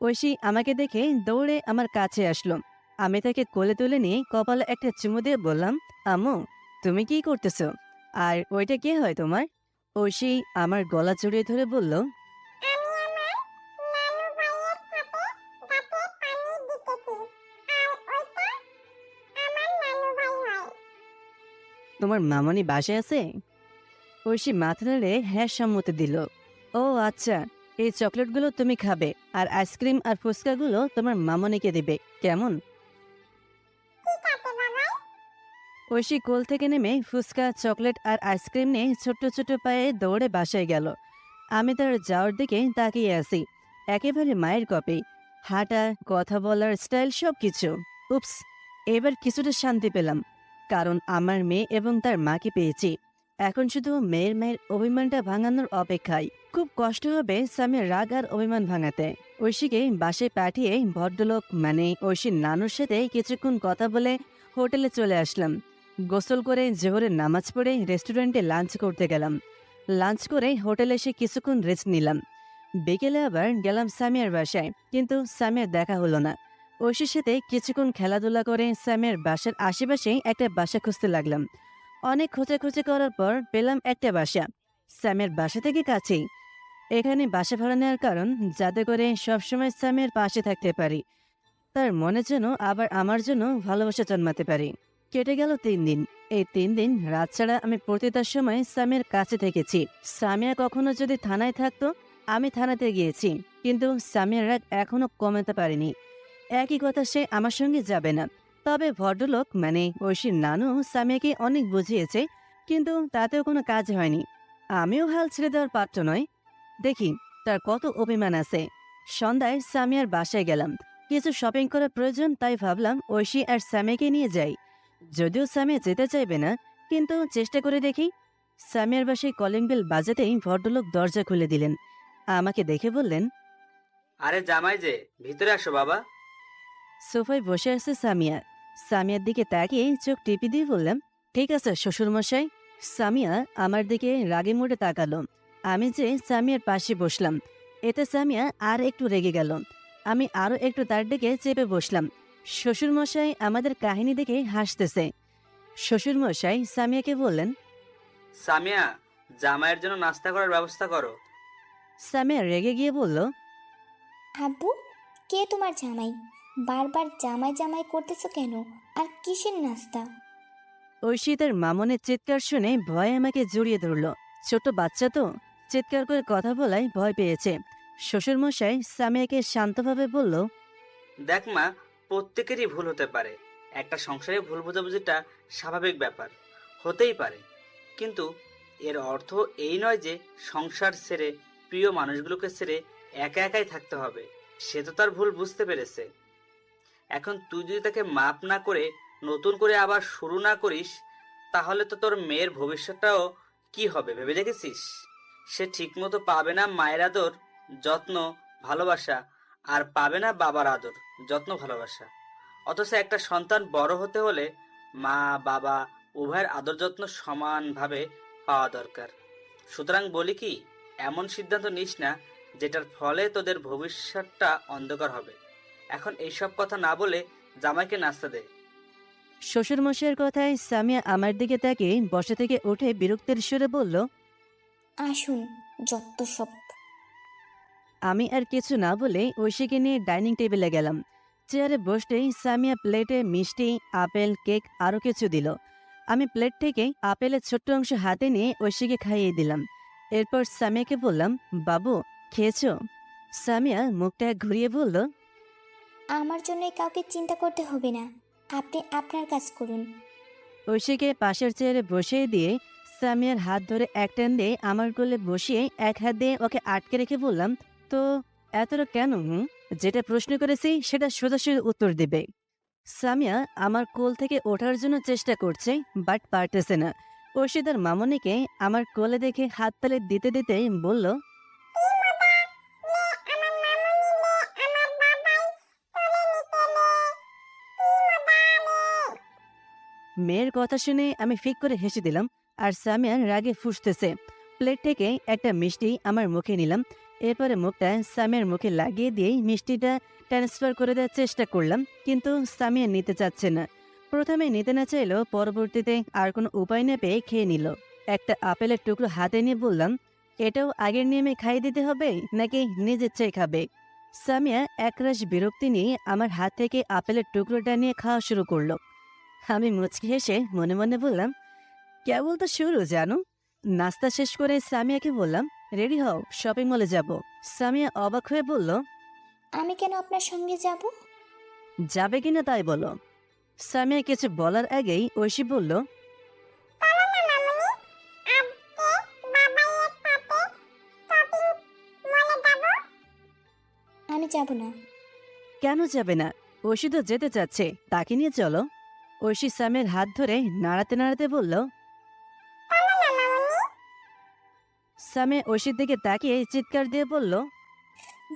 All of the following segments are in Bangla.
ঐশী আমাকে দেখে দৌড়ে আমার কাছে আসলো। আমি তাকে কোলে তুলে নিয়ে কপালে একটা চুমু দিয়ে বললাম, আম্মু, তুমি কি করতেছো? আর ওইটা কে হয় তোমার? ঐশী আমার গলা জড়িয়ে ধরে বলল, আমি আমার নানু ভাইয়ের সাথে গাছে পানি দিতেছি। আর ওইটা আমার নানু ভাই হয়। তোমার মামনি বাসায় আছে? ঐশী মাথা নেড়ে হ্যাঁ সম্মতি দিল। ও আচ্ছা, এই চকলেটগুলো তুমি খাবে, আর আইসক্রিম আর ফুচকাগুলো তোমার মামনিকে দিবে, কেমন? ঠিক আছে বাবাই। ঐশী কোল থেকে নেমে ফুচকা, চকলেট আর আইসক্রিম নিয়ে ছোট্ট ছোট্ট পায়ে দৌড়ে বাসায় গেল। আমি তার যাওয়ার দিকে তাকিয়ে আছি। একেবারে মায়ের কপি, হাঁটা, কথা বলার স্টাইল সবকিছু। উপস, এবার কিছুটা শান্তি পেলাম, কারণ আমার মেয়ে এবং তার মাকে পেয়েছি। এখন শুধু মেয়ের অভিমানটা ভাঙানোর অপেক্ষায়। খুব কষ্ট হবে সামিয়ার রাগ আর অভিমান ভাঙাতে। ঐশীকে বাসায় পাঠিয়ে ভদ্রলোক মানে ঐশীর নানুর সাথে কিছুক্ষণ কথা বলে হোটেলে চলে আসলাম। গোসল করে জোহরের নামাজ পড়ে রেস্টুরেন্টে লাঞ্চ করতে গেলাম। লাঞ্চ করে হোটেলে এসে কিছুক্ষণ রেস্ট নিলাম। বিকেলে আবার গেলাম সামিয়ার বাসায়, কিন্তু সামিয়ার দেখা হলো না। ঐশীর সাথে কিছুক্ষণ খেলাধুলা করে সামিয়ার বাসার আশেপাশেই একটা বাসা খুঁজতে লাগলাম। অনেক খোঁজাখুঁজি করার পর পেলাম একটা বাসা, সামিয়ার বাসা থেকে কাছেই। এখানে বাসা ভাড়া নেওয়ার কারণ, যাতে করে সবসময় সামিয়ার পাশে থাকতে পারি, তার মনের জন্য আবার আমার জন্য ভালোবাসা জন্মাতে পারি। কেটে গেল 3 দিন। এই 3 দিন রাত ছাড়া আমি প্রতিটার সময় সামিয়ার কাছে থেকেছি। সামিয়া কখনো যদি থানায় থাকতো, আমি থানাতে গিয়েছি, কিন্তু সামিয়ার রাগ এখনো কমাতে পারিনি। একই কথা, সে আমার সঙ্গে যাবে না। তবে ভদ্রলোক মানে ঐশীর নানু সামিয়াকে অনেক বুঝিয়েছে, কিন্তু তাতেও কোনো কাজ হয়নি। আমিও হাল ছেড়ে দেওয়ার পাত্র নয়। দেখি তার কত অভিমান আছে। সন্ধ্যায় সামিয়ার বাসায় গেলাম। কিছু শপিং করার প্রয়োজন, তাই ভাবলাম ঐশী আর সামিয়াকে নিয়ে যাই। যদিও সামিয়া যেতে চাইবে না, কিন্তু চেষ্টা করে দেখি। সামিয়ার বাসায় কলিং বেল বাজাতেই ভদ্রলোক দরজা খুলে দিলেন। আমাকে দেখে বললেন, আরে জামাই যে, ভিতরে আসো বাবা। সোফায় বসে আছে সামিয়া। সামিয়ার দিকে তাকিয়ে চোখ টিপি দিয়ে বললাম, ঠিক আছে শ্বশুরমশাই। সামিয়া আমার দিকে রাগে মোড়ে তাকালো। আমি যে সামিয়ার পাশে বসলাম, এতে সামিয়া আর একটু রেগে গেল। আমি আরো একটু তার দিকে চেপে বসলাম। শ্বশুরমশাই আমাদের কাহিনী দেখে হাসতেছে। শ্বশুরমশাই সামিয়াকে বললেন, সামিয়া, জামাইয়ের জন্য নাস্তা করার ব্যবস্থা করো। সামিয়া রেগে গিয়ে বলল, আব্বু, কে তোমার জামাই? বারবার জামাই জামাই করতেছো কেন? আর কিসের নাস্তা? ঐশী তার মামনের চিৎকার শুনে ভয়ে আমাকে জড়িয়ে ধরল। ছোট বাচ্চা তো, চিৎকার করে কথা বলায় ভয় পেয়েছে। শ্বশুরমশাই সামিয়াকে শান্তভাবে বলল, দেখ মা, প্রত্যেকেরই ভুল হতে পারে। একটা সংসারে ভুল বোঝাবুঝিটা স্বাভাবিক ব্যাপার, হতেই পারে। কিন্তু এর অর্থ এই নয় যে সংসার ছেড়ে, প্রিয় মানুষগুলোকে ছেড়ে একা একাই থাকতে হবে। সে তো তার ভুল বুঝতে পেরেছে। এখন তুই যদি তাকে মাপ না করে নতুন করে আবার শুরু না করিস, তাহলে তো তোর মেয়ের ভবিষ্যৎটাও কি হবে ভেবে দেখেছিস? সে ঠিকমতো পাবে না মায়ের আদর, যত্ন, ভালোবাসা, আর পাবে না বাবার আদর, যত্ন, ভালোবাসা। অথচ একটা সন্তান বড় হতে হলে মা, বাবা উভয়ের আদর যত্ন সমানভাবে পাওয়া দরকার। সুতরাং বলি কি, এমন সিদ্ধান্ত নিস না যেটার ফলে তোদের ভবিষ্যৎটা অন্ধকার হবে। এখন এইসব কথা না বলে জামাইকে নাস্তা দে। শ্বশুরমশাইয়ের কথায় সামিয়া আমার দিকে তাকিয়ে বসা থেকে উঠে বিরক্তের সুরে বলল, আসুন, যত সব। আমি আর কিছু না বলে ঐশীকে নিয়ে ডাইনিং টেবিলে গেলাম। চেয়ারে বসতেই সামিয়া প্লেটে মিষ্টি, আপেল, কেক আরও কিছু দিল। আমি প্লেট থেকে আপেলের ছোট্ট অংশ হাতে নিয়ে ঐশীকে খাইয়ে দিলাম। এরপর সামিয়াকে বললাম, বাবু, খেয়েছো? সামিয়া মুখটা ঘুরিয়ে বলল, আমার জন্য কাউকে চিন্তা করতে হবে না। আপনি আপনার কাজ করুন। ঐশীকে পাশের চেয়ারে বসিয়ে দিয়ে সামিয়ার হাত ধরে এক টান দিয়ে আমার কোলে বসিয়ে এক হাত দিয়ে ওকে আটকে রেখে বললাম, তো এতটা কেন? যেটা প্রশ্ন করেছি সেটা সোজাসুজি উত্তর দেবে। সামিয়া আমার কোল থেকে ওঠার জন্য চেষ্টা করছে, বাট পারতেছে না। ঐশী তার মামনিকে আমার কোলে দেখে হাততালি দিতে দিতে বলল, মেয়ের কথা শুনে আমি ফিক করে হেসে দিলাম। আর সামিয়া রাগে ফুঁসতেছে। প্লেট থেকে একটা মিষ্টি আমার মুখে নিলাম। এরপরে মুখটা সামিয়ার মুখে লাগিয়ে দিয়ে মিষ্টিটা ট্রান্সফার করে দেওয়ার চেষ্টা করলাম, কিন্তু সামিয়া নিতে চাচ্ছে না। প্রথমে নিতে না চাইলেও পরবর্তীতে আর কোনো উপায় না পেয়ে খেয়ে নিল। একটা আপেলের টুকরো হাতে নিয়ে বললাম, এটাও আগের নিয়মে খাইয়ে দিতে হবে নাকি নিজের চেয়ে খাবে? সামিয়া একরাশ বিরক্তি নিয়ে আমার হাত থেকে আপেলের টুকরোটা নিয়ে খাওয়া শুরু করলো। আমি মুচকি হেসে মনে মনে বললাম, কেবল তো শুরু জানো। নাস্তা শেষ করে সামিয়াকে বললাম, রেডি হও, শপিং মলে যাব। সামিয়া অবাক হয়ে বলল, আমি কেন আপনার সঙ্গে যাব? যাবে কিনা তাই বলো। সামিয়া কিছু বলার আগেই ঐশী বলল, চলো না মামুনি, আজকে বাবাইয়ের সাথে শপিং মলে যাব। আমি যাব না। কেন যাবে না? ঐশী তো যেতে চাচ্ছে, তাকে নিয়ে চলো। ঐশী সামিয়ার হাত ধরে নাড়াতে নাড়াতে বলল। চলো না মামুনি। সামিয়া ঐশীর দিকে তাকিয়ে চিৎকার দিয়ে বলল,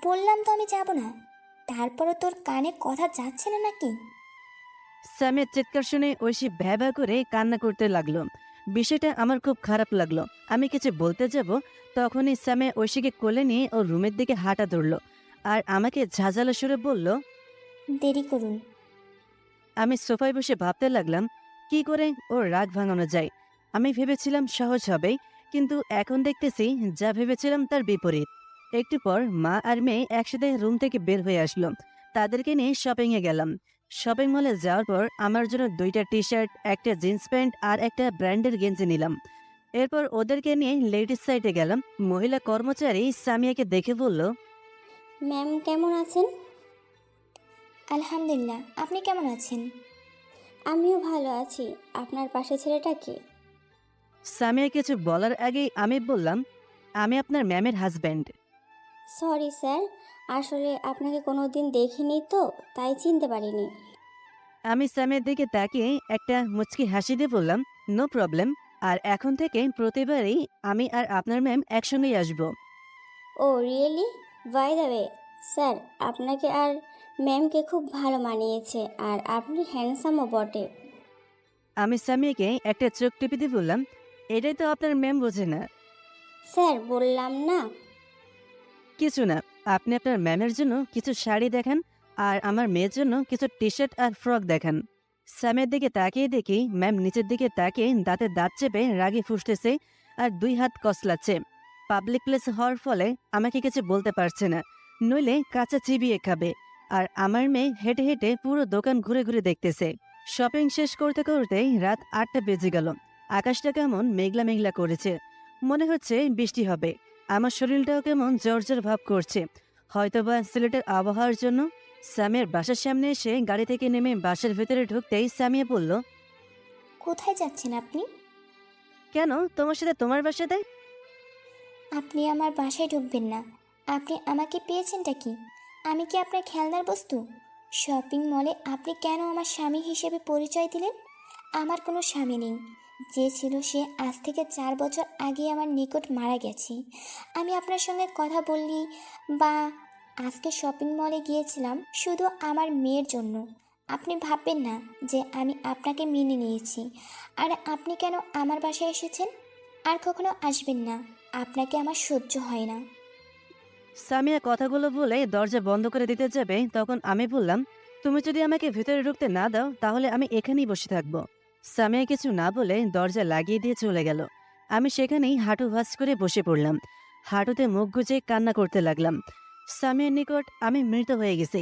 বললাম তো আমি যাব না। তারপরও তোর কানে কথা যাচ্ছে না নাকি? সামিয়ার চিৎকার শুনে ঐশী ভ্যাভা করে কান্না করতে লাগলো। বিষয়টা আমার খুব খারাপ লাগলো। আমি কিছু বলতে যাব, তখনই সামিয়া ঐশীকে কোলে নিয়ে ওর রুমের দিকে হাঁটা ধরলো আর আমাকে ঝাঁঝালো সুরে বলল। দেরি করুন। আমি সোফায় বসে ভাবতে লাগলাম কি করে ওর রাগ ভাঙানো যায়। আমি ভেবেছিলাম সহজ হবে, কিন্তু এখন দেখতেছি যা ভেবেছিলাম তার বিপরীত। একটু পর মা আর মেয়ে একসাথে রুম থেকে বের হয়ে আসলো। তাদেরকে নিয়ে শপিংয়ে গেলাম। শপিং মলে যাওয়ার পর আমার জন্য 2টা টি শার্ট, একটা জিন্স প্যান্ট আর একটা ব্র্যান্ডের গেঞ্জি নিলাম। এরপর ওদেরকে নিয়ে লেডিস সাইডে গেলাম। মহিলা কর্মচারী সামিয়াকে দেখে বলল, ম্যাম কেমন আছেন? আলহামদুলিল্লাহ, আপনি কেমন আছেন? আমিও ভালো আছি। আপনার পাশে ছেলেটা কে? সামিয়া কিছু বলার আগেই আমি বললাম, আমি আপনার ম্যামের হাজব্যান্ড। সরি স্যার, আসলে আপনাকে কোনো দিন দেখিনি তো, তাই চিনতে পারিনি। আমি সামিয়ার দিকে তাকিয়ে একটা মুচকি হাসি দিয়ে বললাম, নো প্রবলেম। আর এখন থেকে প্রতিবারই আমি আর আপনার ম্যাম একসঙ্গেই আসব। Oh really? By the way sir, আপনাকে আর ম্যামকে খুব ভালো মানিয়েছে, আর আপনি হ্যান্ডসামও বটে। আমি সামিয়াকে একটা চোখ টিপে দিয়ে বললাম, এটাই তো আপনার ম্যাম বোঝে না। স্যার বললাম না। কিছু না, আপনি আপনার ম্যামের জন্য কিছু শাড়ি দেখান আর আমার মেয়ের জন্য কিছু টি শার্ট আর ফ্রক দেখান। সামিয়ার দিকে তাকিয়ে দেখি ম্যাম নিচের দিকে তাকিয়ে দাঁতে দাঁত চেপে রাগে ফুসতেছে আর 2 হাত কসলাচ্ছে। পাবলিক প্লেস হওয়ার ফলে আমাকে কিছু বলতে পারছে না, নইলে কাঁচা চিবিয়ে খাবে। আর আমার মেয়ে হেঁটে হেঁটে পুরো দোকান ঘুরে ঘুরে দেখতেছে। শপিং শেষ করতে করতেই রাত 8টা বেজে গেল। আকাশটা কেমন মেঘলা মেঘলা করেছে, মনে হচ্ছে বৃষ্টি হবে। আমার শরীরটাও কেমন জ্বর জ্বর ভাব করছে, হয়তোবা সিলেটের আবহাওয়ার জন্য। সামিয়ার বাসার সামনে এসে গাড়ি থেকে নেমে বাসার ভেতরে ঢুকতেই সামিয়া বলল, কোথায় যাচ্ছেন আপনি? কেন, তোমার সাথে তোমার বাসাতে? আপনি আমার বাসায় ঢুকবেন না। আপনি আমাকে পেয়েছেনটা কি? আমি কি আপনার খেলনার বস্তু? শপিং মলে আপনি কেন আমার স্বামী হিসেবে পরিচয় দিলেন? আমার কোনো স্বামী নেই। যে ছিল সে আজ থেকে 4 বছর আগে আমার নিকট মারা গেছে। আমি আপনার সঙ্গে কথা বললি বা আজকে শপিং মলে গিয়েছিলাম শুধু আমার মেয়ের জন্য। আপনি ভাববেন না যে আমি আপনাকে মেনে নিয়েছি। আর আপনি কেন আমার বাসায় এসেছেন? আর কখনো আসবেন না। আপনাকে আমার সহ্য হয় না। সামিয়া কথাগুলো বলে দরজা বন্ধ করে দিতে যাবে, তখন আমি বললাম, তুমি যদি আমাকে ভেতরে ঢুকতে না দাও তাহলে আমি এখানেই বসে থাকবো। সামিয়া কিছু না বলে দরজা লাগিয়ে দিয়ে চলে গেল। আমি সেখানেই হাঁটু ভাঁজ করে বসে পড়লাম। হাঁটুতে মুখ গুজে কান্না করতে লাগলাম। সামিয়ার নিকট আমি মৃত হয়ে গেছি।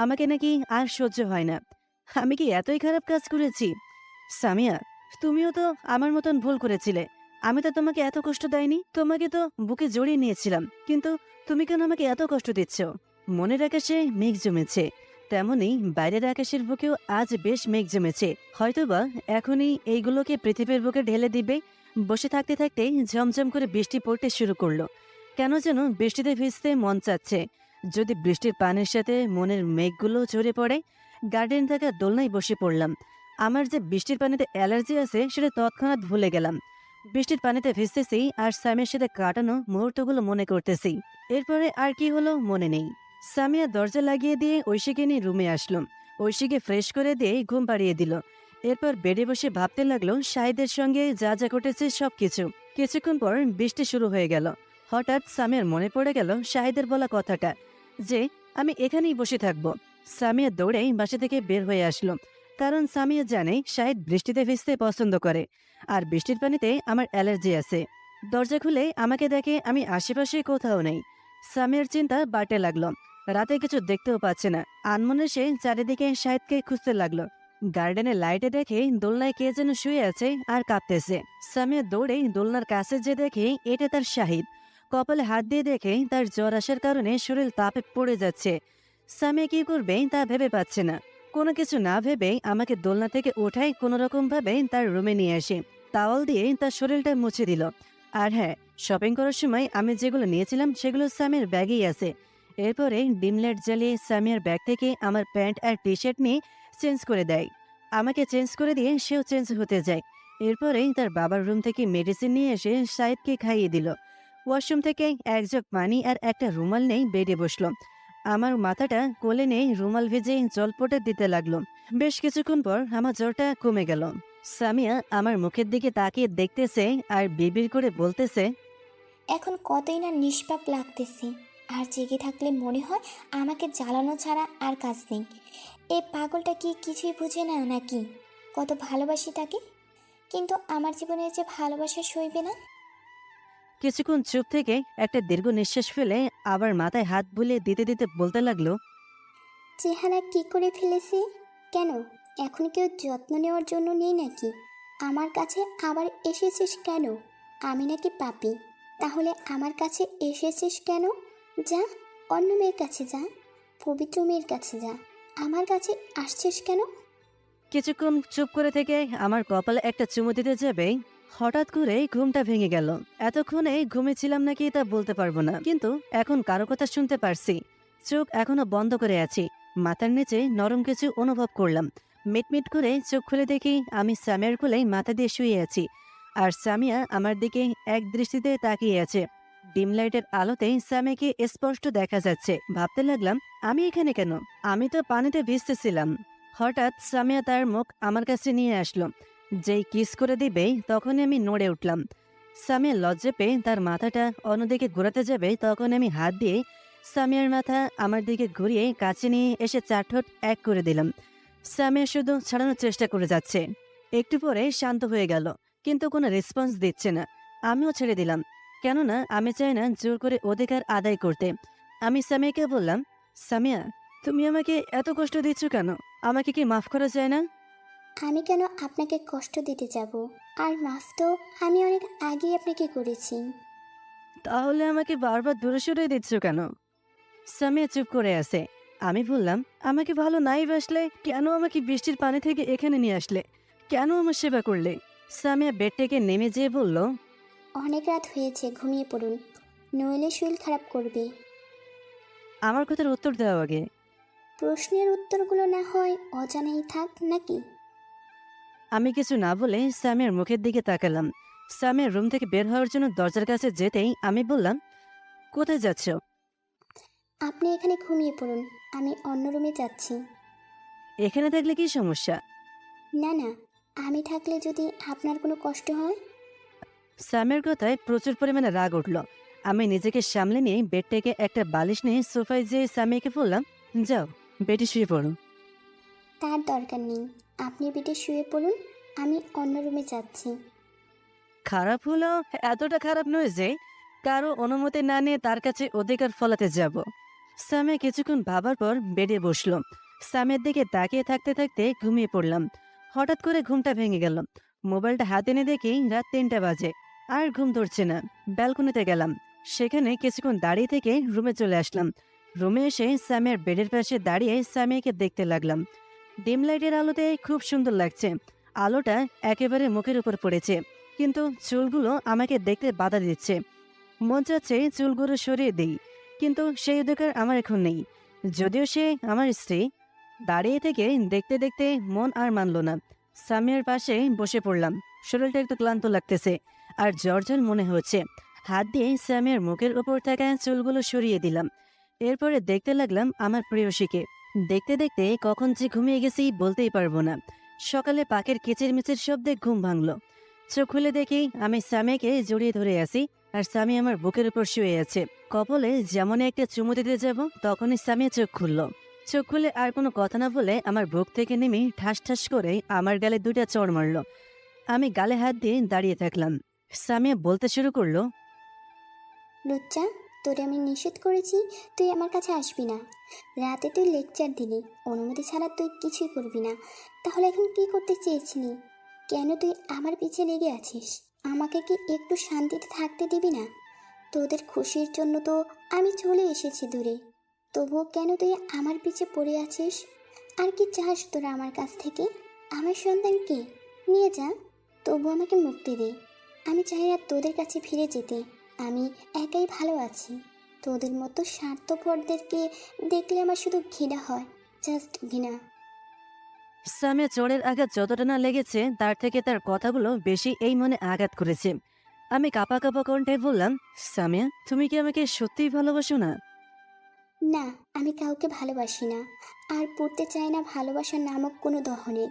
আমাকে নাকি আর সহ্য হয় না। আমি কি এতই খারাপ কাজ করেছি? সামিয়া, তুমিও তো আমার মতন ভুল করেছিলে। আমি তো তোমাকে এত কষ্ট দেয়নি, তোমাকে তো বুকে জড়িয়ে নিয়েছিলাম, কিন্তু তুমি কেন আমাকে এত কষ্ট দিচ্ছ? মনের আকাশে মেঘ জমেছে, তেমনি বাইরের আকাশের বুকেও আজ বেশ মেঘ জমেছে। হয়তোবা এখনই এইগুলোকে পৃথিবীর বুকে ঢেলে দিবে। বসে থাকতে থাকতে ঝমঝম করে বৃষ্টি পড়তে শুরু করলো। কেন যেন বৃষ্টিতে ভিজতে মন চাচ্ছে। যদি বৃষ্টির পানির সাথে মনের মেঘগুলো ঝরে পড়ে। গার্ডেন থাকা দোলনায় বসে পড়লাম। আমার যে বৃষ্টির পানিতে অ্যালার্জি আছে সেটা তৎক্ষণাৎ ভুলে গেলাম। বৃষ্টির পানিতে ভিজতেছি আর স্যামের সাথে কাটানো মুহূর্তগুলো মনে করতেছি। এরপরে আর কি হলো মনে নেই। সামিয়া দরজা লাগিয়ে দিয়ে ঐশীকে নিয়ে রুমে আসলো। ঐশীকে ফ্রেশ করে দিয়ে ঘুম পাড়িয়ে দিল। এরপর বেডে বসে ভাবতে লাগলো শাহিদের সঙ্গে যা যা ঘটেছে সবকিছু। কিছুক্ষণ পর বৃষ্টি শুরু হয়ে গেল। হঠাৎ সামিয়ার মনে পড়ে গেল শাহিদের বলা কথাটা যে আমি এখানেই বসে থাকবো। সামিয়া দৌড়েই বাসা থেকে বের হয়ে আসলো, কারণ সামিয়া জানে শাহিদ বৃষ্টিতে ভিজতে পছন্দ করে আর বৃষ্টির পানিতে আমার অ্যালার্জি আছে। দরজা খুলে আমাকে দেখে আমি আশেপাশে কোথাও নেই। সামিয়ার চিন্তা বাড়তে লাগলো। রাতে কিছু দেখতেও পাচ্ছে না। আনমনে সে চারিদিকে শাহিদকে খুঁজতে লাগলো। গার্ডেনের লাইটে দেখে দোলনায় কে যেন শুয়ে আছে আর কাঁপতেছে। সামিয়া দৌড়ে দোলনার কাছে যে দেখে এটা তার শাহিদ। কপালে হাত দিয়ে দেখে তার জ্বর আসার কারণে শরীর তাপে পড়ে যাচ্ছে। সামিয়া কি করবে তা ভেবে পাচ্ছে না। কোনো কিছু না ভেবে আমাকে দোলনা থেকে ওঠাই কোনো রকম ভাবে তার রুমে নিয়ে আসে। টাওয়াল দিয়ে তার শরীরটা মুছে দিল। আর হ্যাঁ, শপিং করার সময় আমি যেগুলো নিয়েছিলাম সেগুলো সামিয়ার ব্যাগেই আছে। এরপরে ডিম লাইট জ্বালিয়ে সামিয়ার ব্যাগ থেকে আমার প্যান্ট আর টি শার্ট নিয়ে চেঞ্জ করে দেয়। আমাকে চেঞ্জ করে দিয়ে সেও চেঞ্জ হতে যায়। এরপরেই তার বাবার রুম থেকে মেডিসিন নিয়ে এসে সাহেবকে খাইয়ে দিল। ওয়াশরুম থেকে এক জগ পানি আর একটা রুমাল নেই বেডে বসলো। আমার মাথাটা কোলে নেই রুমাল ভেজে জলপটে দিতে লাগলো। বেশ কিছুক্ষণ পর আমার জ্বরটা কমে গেল। সামিয়া আমার মুখের দিকে তাকিয়ে দেখতেছে আর বিড়বিড় করে বলতেছে, এখন কতই না নিষ্পাপ লাগতেছে। আর জেগে থাকলে মনে হয় আমাকে জ্বালানো ছাড়া আর কাজ নেই। এই পাগলটা কি কিছুই বুঝে না নাকি? কত ভালোবাসি তাকে, কিন্তু আমার জীবনে যে ভালোবাসা সইবে না। কিছুক্ষণ চুপ থেকে একটা দীর্ঘ নিঃশ্বাস ফেলে আবার মাথায় হাত বুলিয়ে দিতে দিতে বলতে লাগলো, চেহারা কি করে ফেলেছি? কেন এখন কেউ যত্ন নেওয়ার জন্য নেই নাকি? আমার কাছে আবার এসেছিস কেন? আমি নাকি পাপী? তাহলে আমার কাছে এসেছিস কেন? যা, অন্য মেয়ের কাছে যা, পবিত্র মেয়ের কাছে যা। আমার কাছে আসছিস কেন? কিছুক্ষণ চুপ করে থেকে আমার কপালে একটা চুমু দিতে যাবে, হঠাৎ করে ঘুমটা ভেঙে গেল। এতক্ষণে ঘুমেছিলাম নাকি তা বলতে পারবো না, কিন্তু এখন কারো কথা শুনতে পারছি। চোখ এখনো বন্ধ করে আছি। মাথার নিচে নরম কিছু অনুভব করলাম। মিটমিট করে চোখ খুলে দেখি আমি সামিয়ার কোলে মাথা দিয়ে শুয়ে আছি, আর সামিয়া আমার দিকে এক দৃষ্টিতে তাকিয়ে আছে। ডিম লাইটের আলোতে সামিয়াকে স্পষ্ট দেখা যাচ্ছে। ভাবতে লাগলাম, আমি এখানে কেন? আমি তো পানিতে ভিজতেছিলাম। হঠাৎ সামিয়া তার মুখ আমার কাছে নিয়ে আসলো। যেই কিস করে দিবে তখনই আমি নড়ে উঠলাম। সামিয়া লজ্জা পেয়ে তার মাথাটা অন্যদিকে ঘোরাতে যাবে, তখন আমি হাত দিয়ে সামিয়ার মাথা আমার দিকে ঘুরিয়ে কাছে নিয়ে এসে চার ঠোঁট এক করে দিলাম। সামিয়া শুধু ছাড়ানোর চেষ্টা করে যাচ্ছে। একটু পরে শান্ত হয়ে গেল, কিন্তু কোনো রেসপন্স দিচ্ছে না। আমিও ছেড়ে দিলাম, কেননা আমি চাই না জোর করে অধিকার আদায় করতে। আমি সামিয়াকে বললাম, সামিয়া, তুমি আমাকে এত কষ্ট দিচ্ছ কেন? আমাকে কি মাফ করা যায় না? আমি কেন আপনাকে কষ্ট দিতে যাব? আর মাফ তো আমি অনেক আগেই আপনাকে করেছি। তাহলে আমাকে বারবার দূরে সরিয়ে দিচ্ছ কেন? সামিয়া চুপ করে আছে। আমি বললাম, আমাকে ভালো নাই বাসলে কেন আমাকে বৃষ্টির পানি থেকে এখানে নিয়ে আসলে? কেন আমার সেবা করলে? সামিয়া বেড থেকে নেমে যেয়ে বলল, অনেক রাত হয়েছে, ঘুমিয়ে পড়ুন, নইলে শরীর খারাপ করবে। আমার কথার উত্তর দেওয়া আগে। প্রশ্নের উত্তরগুলো না হয় অজানাই থাক নাকি? আমি কিছু না বলে সামিয়ার মুখের দিকে তাকালাম। সামিয়ার রুম থেকে বের হওয়ার জন্য দরজার কাছে যেতেই আমি বললাম, কোথায় যাচ্ছ? আপনি এখানে ঘুমিয়ে পড়ুন, আমি অন্য রুমে যাচ্ছি। এখানে থাকলে কি সমস্যা? না না, আমি থাকলে যদি আপনার কোনো কষ্ট হয়। সামিয়ার কথায় প্রচুর পরিমাণে রাগ উঠল। আমি নিজেকে সামলে নিয়ে বেড থেকে একটা বালিশ নিয়ে সোফায় যেয়ে সামিয়াকে বললাম, যাও বেডে শুয়ে পড়ো। তার দরকার নেই, আপনি বেডে শুয়ে পড়ুন, আমি অন্য রুমে যাচ্ছি। খারাপ হলো এতটা খারাপ নয় যে কারো অনুমতি না নিয়ে তার কাছে অধিকার ফলাতে যাব। সামিয়া কিছুক্ষণ ভাবার পর বেডে বসলো। সামিয়ার দিকে তাকিয়ে থাকতে থাকতে ঘুমিয়ে পড়লাম। হঠাৎ করে ঘুমটা ভেঙে গেল। মোবাইলটা হাতে নিয়ে দেখি রাত 3টা বাজে। আর ঘুম ধরছে না। ব্যালকনিতে গেলাম। সেখানে কিছুক্ষণ দাঁড়িয়ে থেকে রুমে চলে আসলাম। রুমে এসে সামিয়ার বেডের পাশে দাঁড়িয়ে সামিয়াকে দেখতে লাগলাম। ডিম লাইটের আলোতে খুব সুন্দর লাগছে। আলোটা একেবারে মুখের উপর পড়েছে, কিন্তু চুলগুলো আমাকে দেখতে বাধা দিচ্ছে। মন চাচ্ছে চুলগুলো সরিয়ে দিই, কিন্তু সেই অধিকার আমার এখন নেই। যদিও সে আমার স্ত্রী। দাঁড়িয়ে থেকে দেখতে দেখতে মন আর মানল না। সামিয়ার পাশে বসে পড়লাম। শরীরটা একটু ক্লান্ত লাগতেছে আর জ্বর মনে হচ্ছে। হাত দিয়ে সামিয়ার মুখের উপর থাকা চুলগুলো সরিয়ে দিলাম। এরপরে দেখতে লাগলাম আমার প্রেয়সীকে। দেখতে দেখতে কখন যে ঘুমিয়ে গেছি বলতেই পারবো না। সকালে পাখির কিচিরমিচির শব্দে ঘুম ভাঙল। চোখ খুলে দেখি আমি সামিয়াকে জড়িয়ে ধরে আছি আর সামি আমার বুকের উপর শুয়ে আছে। কপালে যেমন একটা চুমু দিতে যাব, তখনই সামিয়া চোখ খুলল। চোখ খুলে আর কোনো কথা না বলে আমার বুক থেকে নেমে ঠাস ঠাস করে আমার গালে 2টা চড় মারল। আমি গালে হাত দিয়ে দাঁড়িয়ে থাকলাম। সামিয়া বলতে শুরু করলো, লুচ্চা, তোরে আমি নিষেধ করেছি তুই আমার কাছে আসবি না। রাতে তুই লেকচার দিলি, অনুমতি ছাড়া তুই কিছুই করবি না। তাহলে এখন কি করতে চেয়েছিলি? কেন তুই আমার পিছে লেগে আছিস? আমাকে কি একটু শান্তিতে থাকতে দিবি না? তোদের খুশির জন্য তো আমি চলে এসেছি দূরে, তবুও কেন তুই আমার পিছে পড়ে আছিস? আর কি চাস তোরা আমার কাছ থেকে? আমার সন্তানকে নিয়ে যা, তবু আমাকে মুক্তি দে। আমি চাই না তোদের কাছে ফিরে যেতে। আমি একাই ভালো আছি। তোদের মতো স্বার্থপরদেরকে দেখলে আমার শুধু ঘৃণা হয়, জাস্ট ঘৃণা। সামিয়া চোরের আঘাত যতটা না লেগেছে তার থেকে তার কথাগুলো বেশি এই মনে আঘাত করেছে। আমি কাঁপা কাঁপা কণ্ঠে বললাম, সামিয়া, তুমি কি আমাকে সত্যিই ভালোবাসো না? না, আমি কাউকে ভালোবাসি না, আর পড়তে চাই না ভালোবাসা নামক কোনো দহনে,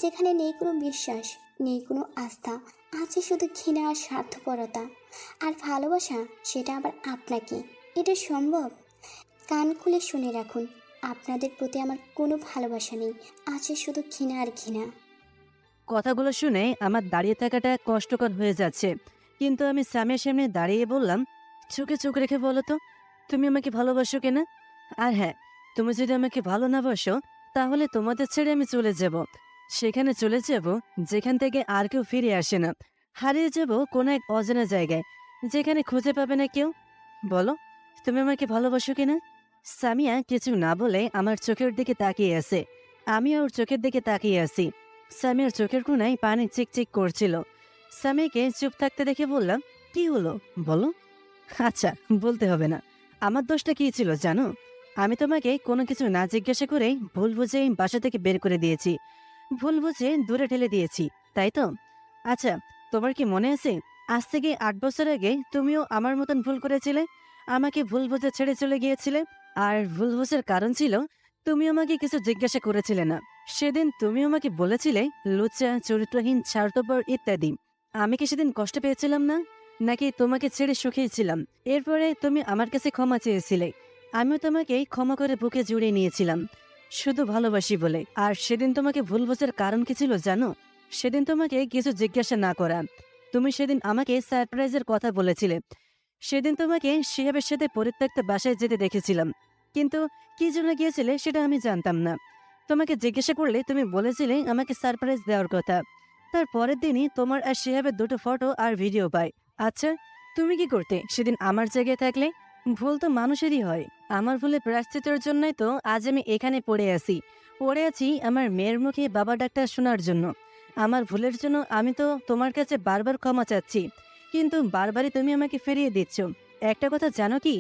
যেখানে নেই কোনো বিশ্বাস, নেই কোনো আস্থা, আছে শুধু ঘৃণা আর স্বার্থপরতা। আর ভালোবাসা, সেটা আবার আপনাকে। এটা সম্ভব? কান খুলে শুনে রাখুন, আপনাদের প্রতি আমার কোনো ভালোবাসা নেই, আছে শুধু ঘৃণা আর ঘৃণা। কথাগুলো শুনে আমার দাঁড়িয়ে থাকাটা কষ্টকর হয়ে যাচ্ছে, কিন্তু আমি সামিয়ার সামনে দাঁড়িয়ে বললাম, চোখে চোখ রেখে বলো তো, তুমি আমাকে ভালোবাসো কিনা? আর হ্যাঁ, তুমি যদি আমাকে ভালো না বাসো, তাহলে তোমাদের ছেড়ে আমি চলে যাব। সেখানে চলে যাব যেখান থেকে আর কেউ ফিরে আসে না। হারিয়ে যাব কোনো এক অজানা জায়গায়, যেখানে খুঁজে পাবে না কেউ। বলো, তুমি আমাকে ভালোবাসো কিনা? সামিয়া কিছু না বলে আমার চোখের দিকে তাকিয়ে আছে। আমি ওর চোখের দিকে তাকিয়ে আছি। সামিয়ার চোখের কোণায় পানি চিকচিক করছিল। সামিয়াকে চুপ থাকতে দেখে বললাম, কি হলো বলো? আচ্ছা, বলতে হবে না। আমার দোষটা কি ছিল জানো? আমি তোমাকে কোনো কিছু না জিজ্ঞাসা করেই ভুল বুঝে বাসা থেকে বের করে দিয়েছি, ভুল বুঝে দূরে ঠেলে দিয়েছি, তাই তো? আচ্ছা, তোমার কি মনে আছে, আজ থেকে 8 বছর আগে তুমিও আমার মতন ভুল করেছিলে, আমাকে ভুল বুঝে ছেড়ে চলে গিয়েছিলে। আর ভুল বুঝার কারণ ছিল, তুমি আমাকে কিছু জিজ্ঞাসা করেছিলে না। সেদিন তুমি আমাকে বলেছিলে লুচ্চা, চরিত্রহীন, স্বার্থপর ইত্যাদি। আমি কি সেদিন কষ্ট পেয়েছিলাম না, নাকি তোমাকে ছেড়ে সুখেছিলাম? এরপরে তুমি আমার কাছে ক্ষমা চেয়েছিলে, আমিও তোমাকে ক্ষমা করে বুকে জড়িয়ে নিয়েছিলাম, শুধু ভালোবাসি বলে। আর সেদিন তোমাকে ভুল বোঝার কারণ কি ছিল জানো? সেদিন তোমাকে কিছু জিজ্ঞাসা না করা। তুমি সেদিন আমাকে সারপ্রাইজের কথা বলেছিলে। সেদিন তোমাকে শিহাবের সাথে পরিত্যক্ত বাসায় যেতে দেখেছিলাম, কিন্তু কি জন্য গিয়েছিলে সেটা আমি জানতাম না। তোমাকে জিজ্ঞাসা করলে তুমি বলেছিলে আমাকে সারপ্রাইজ দেওয়ার কথা। তার পরের দিনই তোমার আর শিহাবের 2টো ফটো আর ভিডিও পাই। আচ্ছা, তুমি কি করতে সেদিন আমার জায়গায় থাকলে? ভুল তো মানুষেরই হয়। আমার ভুলে প্রায়শ্চিত্তের জন্যই তো আজ আমি এখানে পড়ে আছি আমার মেয়ের মুখে বাবা ডাক্তার শোনার জন্য। আমার ভুলের জন্য আমি তো তোমার কাছে বারবার ক্ষমা চাচ্ছি, কিন্তু বারবারই তুমি আমাকে ফিরিয়ে দিচ্ছ। একটা কথা জানো কি,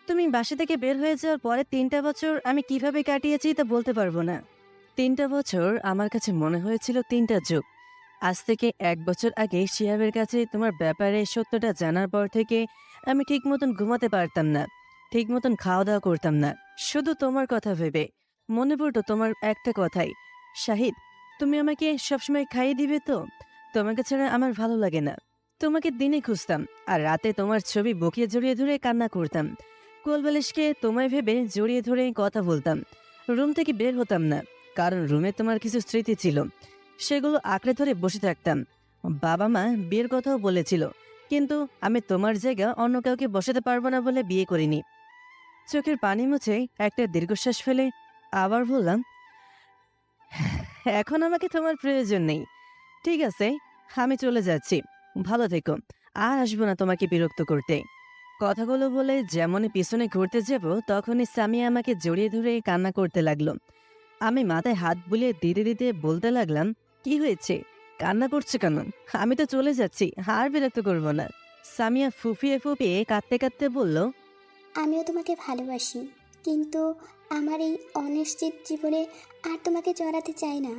তুমি বাসা থেকে বের হয়ে যাওয়ার পরে 3টা বছর আমি কিভাবে কাটিয়েছি তা বলতে পারবো না। 3টা বছর আমার কাছে মনে হয়েছিল 3টা যুগ। আজ থেকে 1 বছর আগে শিহাবের কাছে তোমার ব্যাপারে সত্যটা জানার পর থেকে আমি ঠিক মতন ঘুমাতে পারতাম না, ঠিক মতন খাওয়া দাওয়া করতাম না, শুধু তোমার কথা ভেবে। মনে পড়তো তোমার একটা কথাই, শাহিদ, তুমি আমাকে সবসময় খাইয়ে দিবে তো? তোমাকে ছাড়া আমার ভালো লাগে না। তোমাকে দিনে খুঁজতাম, আর রাতে তোমার ছবি বুকে জড়িয়ে ধরে কান্না করতাম। কোলবালিশকে তোমায় ভেবে জড়িয়ে ধরে কথা বলতাম। রুম থেকে বের হতাম না, কারণ রুমে তোমার কিছু স্মৃতি ছিল, সেগুলো আঁকড়ে ধরে বসে থাকতাম। বাবা মা বিয়ের কথাও বলেছিল, কিন্তু আমি তোমার জায়গা অন্য কাউকে বসাতে পারবো না বলে বিয়ে করিনি। চোখের পানি মুছে একটা দীর্ঘশ্বাস ফেলে আবার বললাম, এখন আমাকে তোমার প্রয়োজন নেই। ঠিক আছে, আমি চলে যাচ্ছি, ভালো থেকো, আর আসবো না তোমাকে বিরক্ত করতে। কথাগুলো বলে যেমনই পিছনে ঘুরতে যাব, তখনই সামিয়া আমাকে জড়িয়ে ধরে কান্না করতে লাগলো। আমি মাথায় হাত বুলিয়ে দিতে দিতে বলতে লাগলাম, কি হয়েছে, কান্না করছে কেন? আমি তো চলে যাচ্ছি, আর বিরক্ত করবো না। সামিয়া ফুফিয়ে ফুফিয়ে কাঁদতে কাঁদতে বলল, আমিও তোমাকে ভালোবাসি, কিন্তু আমার এই অনিশ্চিত জীবনে আর তোমাকে জড়াতে চাই না।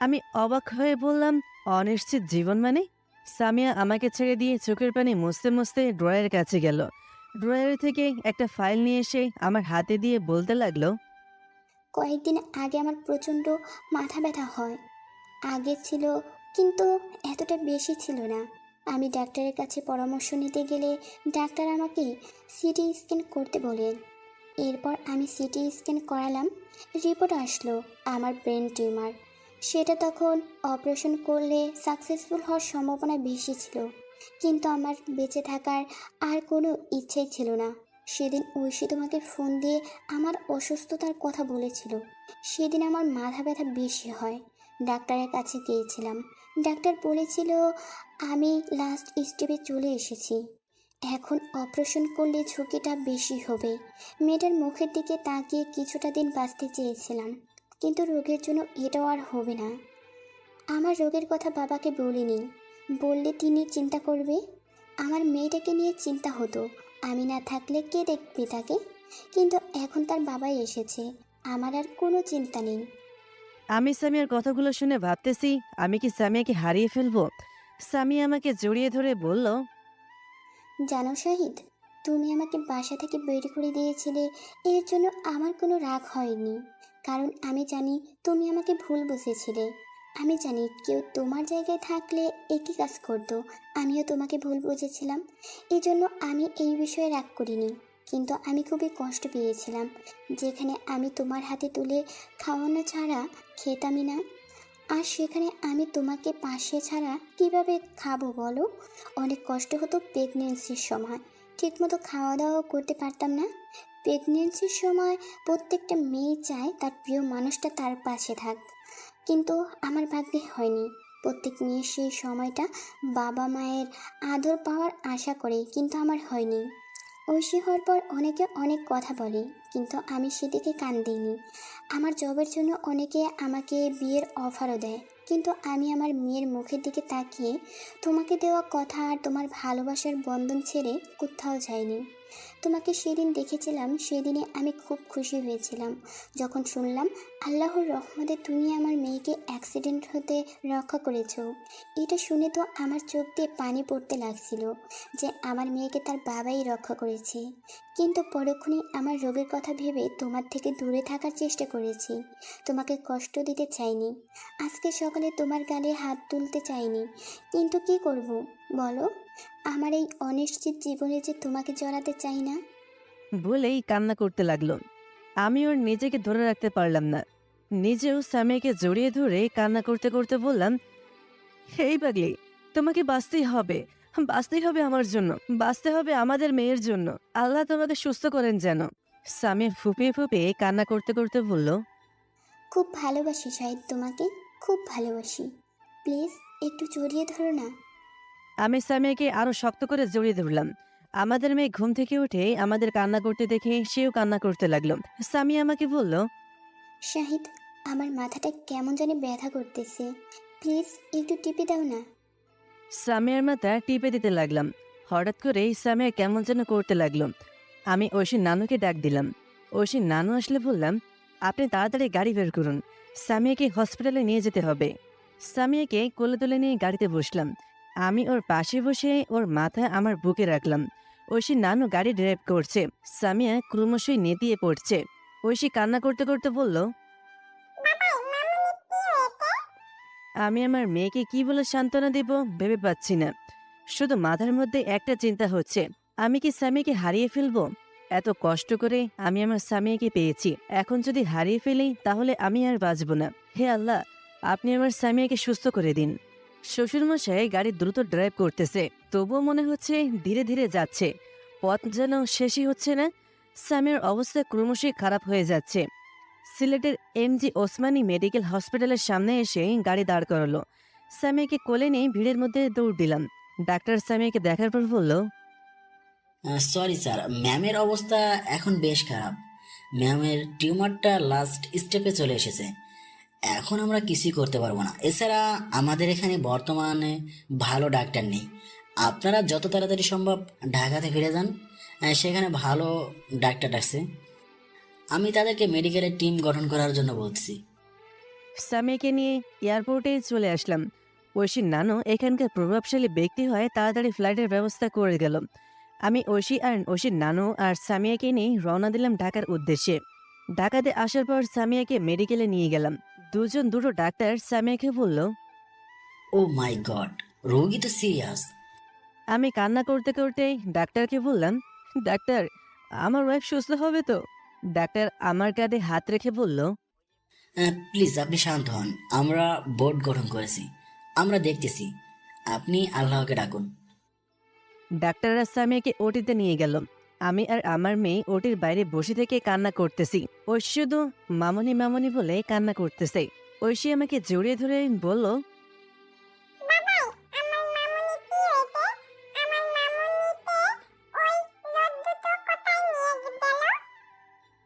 আমি অবাক হয়ে বললাম, অনিশ্চিত জীবন মানে? সামিয়া আমাকে ছেড়ে দিয়ে চোখের পানি মুছতে মুছতে ড্রয়ারের কাছে গেল। ড্রয়ার থেকে একটা ফাইল নিয়ে এসে আমার হাতে দিয়ে বলতে লাগলো, কয়েকদিন আগে আমার প্রচণ্ড মাথা ব্যথা হয়। আগে ছিল, কিন্তু এতটা বেশি ছিল না। আমি ডাক্তারের কাছে পরামর্শ নিতে গেলে ডাক্তার আমাকে সিটি স্ক্যান করতে বলেন। এরপর আমি সিটি স্ক্যান করালাম। রিপোর্ট আসলো আমার ব্রেন টিউমার। সেটা তখন অপারেশন করলে সাকসেসফুল হওয়ার সম্ভাবনা বেশি ছিল, কিন্তু আমার বেঁচে থাকার আর কোনো ইচ্ছেই ছিল না। সেদিন ঐশী তোমাকে ফোন দিয়ে আমার অসুস্থতার কথা বলেছিল। সেদিন আমার মাথা ব্যথা বেশি হয়, ডাক্তারের কাছে গিয়েছিলাম। ডাক্তার বলেছিল আমি লাস্ট স্টেপে চলে এসেছি, এখন অপারেশন করলে ঝুঁকিটা বেশি হবে। মেয়েটার মুখের দিকে তাকিয়ে কিছুটা দিন বাঁচতে চেয়েছিলাম, কিন্তু রোগের জন্য এটাও আর হবে না। আমার রোগের কথা বাবাকে বলিনি, বললে তিনি চিন্তা করবে। আমার মেয়েটাকে নিয়ে চিন্তা হতো, আমি না থাকলে কে দেখবে তাকে। কিন্তু এখন তার বাবাই এসেছে, আমার আর কোনো চিন্তা নেই। আমি সামিয়ার কথাগুলো শুনে ভাবতেছি আমি কি সামিয়াকে হারিয়ে ফেলবো। সামিয়া আমাকে জড়িয়ে ধরে বলল, জানো শাহিদ, তুমি আমাকে বাসা থেকে বের করে দিয়েছিলে, এর জন্য আমার কোনো রাগ হয়নি, কারণ আমি জানি তুমি আমাকে ভুল বুঝেছিলে। আমি জানি কেউ তোমার জায়গায় থাকলে একই কাজ করতো। আমিও তোমাকে ভুল বুঝেছিলাম, এই জন্য আমি এই বিষয়ে রাগ করিনি। কিন্তু আমি খুবই কষ্ট পেয়েছিলাম, যেখানে আমি তোমার হাতে তুলে খাওয়ানো ছাড়া খেতামই না, আর সেখানে আমি তোমাকে পাশে ছাড়া কিভাবে খাবো বলো। অনেক কষ্ট হতো প্রেগনেন্সির সময়, ঠিকমতো খাওয়া দাওয়াও করতে পারতাম না। প্রেগনেন্সির সময় প্রত্যেকটা মেয়ে চায় তার প্রিয় মানুষটা তার পাশে থাক, কিন্তু আমার ভাগ্যে হয়নি। প্রত্যেক মেয়ে সেই সময়টা বাবা মায়ের আদর পাওয়ার আশা করে, কিন্তু আমার হয়নি। ঐশী হওয়ার পর অনেকে অনেক কথা বলে, কিন্তু আমি সেদিকে কান দিইনি। আমার জবের জন্য অনেকে আমাকে বিয়ের অফারও দেয়, কিন্তু আমি আমার মেয়ের মুখের দিকে তাকিয়ে তোমাকে দেওয়া কথা আর তোমার ভালোবাসার বন্ধন ছেড়ে কোথাও যাইনি। তোমাকে সেদিন দেখেছিলাম, সেদিনে আমি খুব খুশি হয়েছিলাম যখন শুনলাম আল্লাহর রহমতে তুমি আমার মেয়েকে অ্যাক্সিডেন্ট হতে রক্ষা করেছো। এটা শুনে তো আমার চোখ দিয়ে পানি পড়তে লাগছিল যে আমার মেয়েকে তার বাবাই রক্ষা করেছে। কিন্তু পরক্ষণেই আমার রোগের কথা ভেবে তোমার থেকে দূরে থাকার চেষ্টা করেছি, তোমাকে কষ্ট দিতে চাইনি। আজকে সকালে তোমার গালে হাত তুলতে চাইনি, কিন্তু কি করব বলো, আমার এই অনিশ্চিত জীবনে যে তোমাকে জড়াতে চাই না। বলেই কান্না করতে লাগলো। আমি ওর নিজেকে ধরে রাখতে পারলাম না, নিজেও সামিয়াকে জড়িয়ে ধরে কান্না করতে করতে বললাম, হেই পাগলি, তোমাকে বাঁচতেই হবে, বাঁচতেই হবে আমার জন্য, বাঁচতে হবে আমাদের মেয়ের জন্য। আল্লাহ তোমাকে সুস্থ করেন যেন। সামিয়া ফুপিয়ে ফুপিয়ে কান্না করতে করতে বলল, খুব ভালোবাসি শাহিদ, তোমাকে খুব ভালোবাসি, প্লিজ একটু জড়িয়ে ধরো না। আমি সামিয়াকে আরো শক্ত করে জড়িয়ে ধরলাম। আমাদের মেয়ে ঘুম থেকে উঠে আমাদের কান্না করতে দেখে সেও কান্না করতে লাগলো। সামিয়া আমাকে বলল, শাহিদ, আমার মাথাটা কেমন জানি ব্যথা করতেছে, প্লিজ একটু টিপে দাও না। সামিয়ার মাথা টিপে দিতে লাগলাম। হঠাৎ করেই সামিয়া কেমন যেন করতে লাগলো। আমি ঐশীর নানুকে ডাক দিলাম। ঐশীর নানু আসলে বললাম, আপনি তাড়াতাড়ি গাড়ি বের করুন, সামিয়াকে হসপিটালে নিয়ে যেতে হবে। সামিয়াকে কোলে তুলে নিয়ে গাড়িতে বসলাম। আমি ওর পাশে বসে ওর মাথা আমার বুকে রাখলাম। ঐশীর নানু গাড়ি ড্রাইভ করছে। সামিয়া ক্রমশই নেতিয়ে পড়ছে। ঐশী কান্না করতে করতে বলল, বাবাই মামুনি কি হয়েছে? আমি আমার মেয়েকে কি বলে সান্ত্বনা দেব ভেবে পাচ্ছি না। শুধু মাথার মধ্যে একটা চিন্তা হচ্ছে, আমি কি সামিয়াকে হারিয়ে ফেলবো? এত কষ্ট করে আমি আমার সামিয়াকে পেয়েছি, এখন যদি হারিয়ে ফেলি তাহলে আমি আর বাঁচব না। হে আল্লাহ, আপনি আমার সামিয়াকে সুস্থ করে দিন। শ্বশুরমশাই গাড়ি দ্রুত ড্রাইভ করতেছে, তবুও মনে হচ্ছে ধীরে ধীরে যাচ্ছে। পথ যেন শেষই হচ্ছে না। সামিয়ার অবস্থা ক্রমশই খারাপ হয়ে যাচ্ছে। সিলেটের এমজি ওসমানী মেডিকেল হসপিটালের সামনে এসে গাড়ি দাঁড় করালো। সামিয়াকে কোলে নিয়ে ভিড়ের মধ্যে দৌড় দিলাম। ডাক্তার সামিয়াকে দেখার পর বলল, সরি স্যার, ম্যামের অবস্থা এখন বেশ খারাপ। ম্যামের টিউমারটা লাস্ট স্টেপে চলে এসেছে, এখন আমরা কিছুই করতে পারবো না। এছাড়া আমাদের এখানে বর্তমানে ভালো ডাক্তার নেই। আপনারা যত তাড়াতাড়ি সম্ভব ঢাকাতে ফিরে যান, সেখানে ভালো ডাক্তার আছে। আমি তাদেরকে মেডিকেলের টিম গঠন করার জন্য বলছি। সামিয়াকে নিয়ে এয়ারপোর্টে চলে আসলাম। ঐশীর নানু এখানকার প্রভাবশালী ব্যক্তি হয়ে তাড়াতাড়ি ফ্লাইটের ব্যবস্থা করে গেল। আমি ঐশী আর ঐশীর নানু আর সামিয়াকে নিয়ে রওনা দিলাম ঢাকার উদ্দেশ্যে। ঢাকাতে আসার পর সামিয়াকে মেডিকেলে নিয়ে গেলাম। দুটো ডাক্তার সামিয়াকে বলল, ও মাই গড, রোগী তো সিরিয়াস। আমি কান্না করতে করতে ডাক্তারকে বললাম, ডাক্তার, আমার ওয়াইফ সুস্থ হবে তো? ডাক্তার আমার কাঁধে হাত রেখে বলল, প্লিজ আপনি শান্ত হন। আমরা বোর্ড গঠন করেছি, আমরা দেখতেছি। আপনি আল্লাহকে ডাকুন। ডাক্তাররা সামিয়াকে ওটিতে নিয়ে গেল। আমি আর আমার মেয়ে ওটির বাইরে বসে থেকে কান্না করতেছি। ঐশী শুধু মামনি মামনি বলে কান্না করতেছে। ঐশী আমাকে জড়িয়ে ধরে বলল, বাবাই, আমার মামুনি কি হয়েছে? আমার মামুনিকে ওই লোক দুটো কোথায় নিয়ে গেল?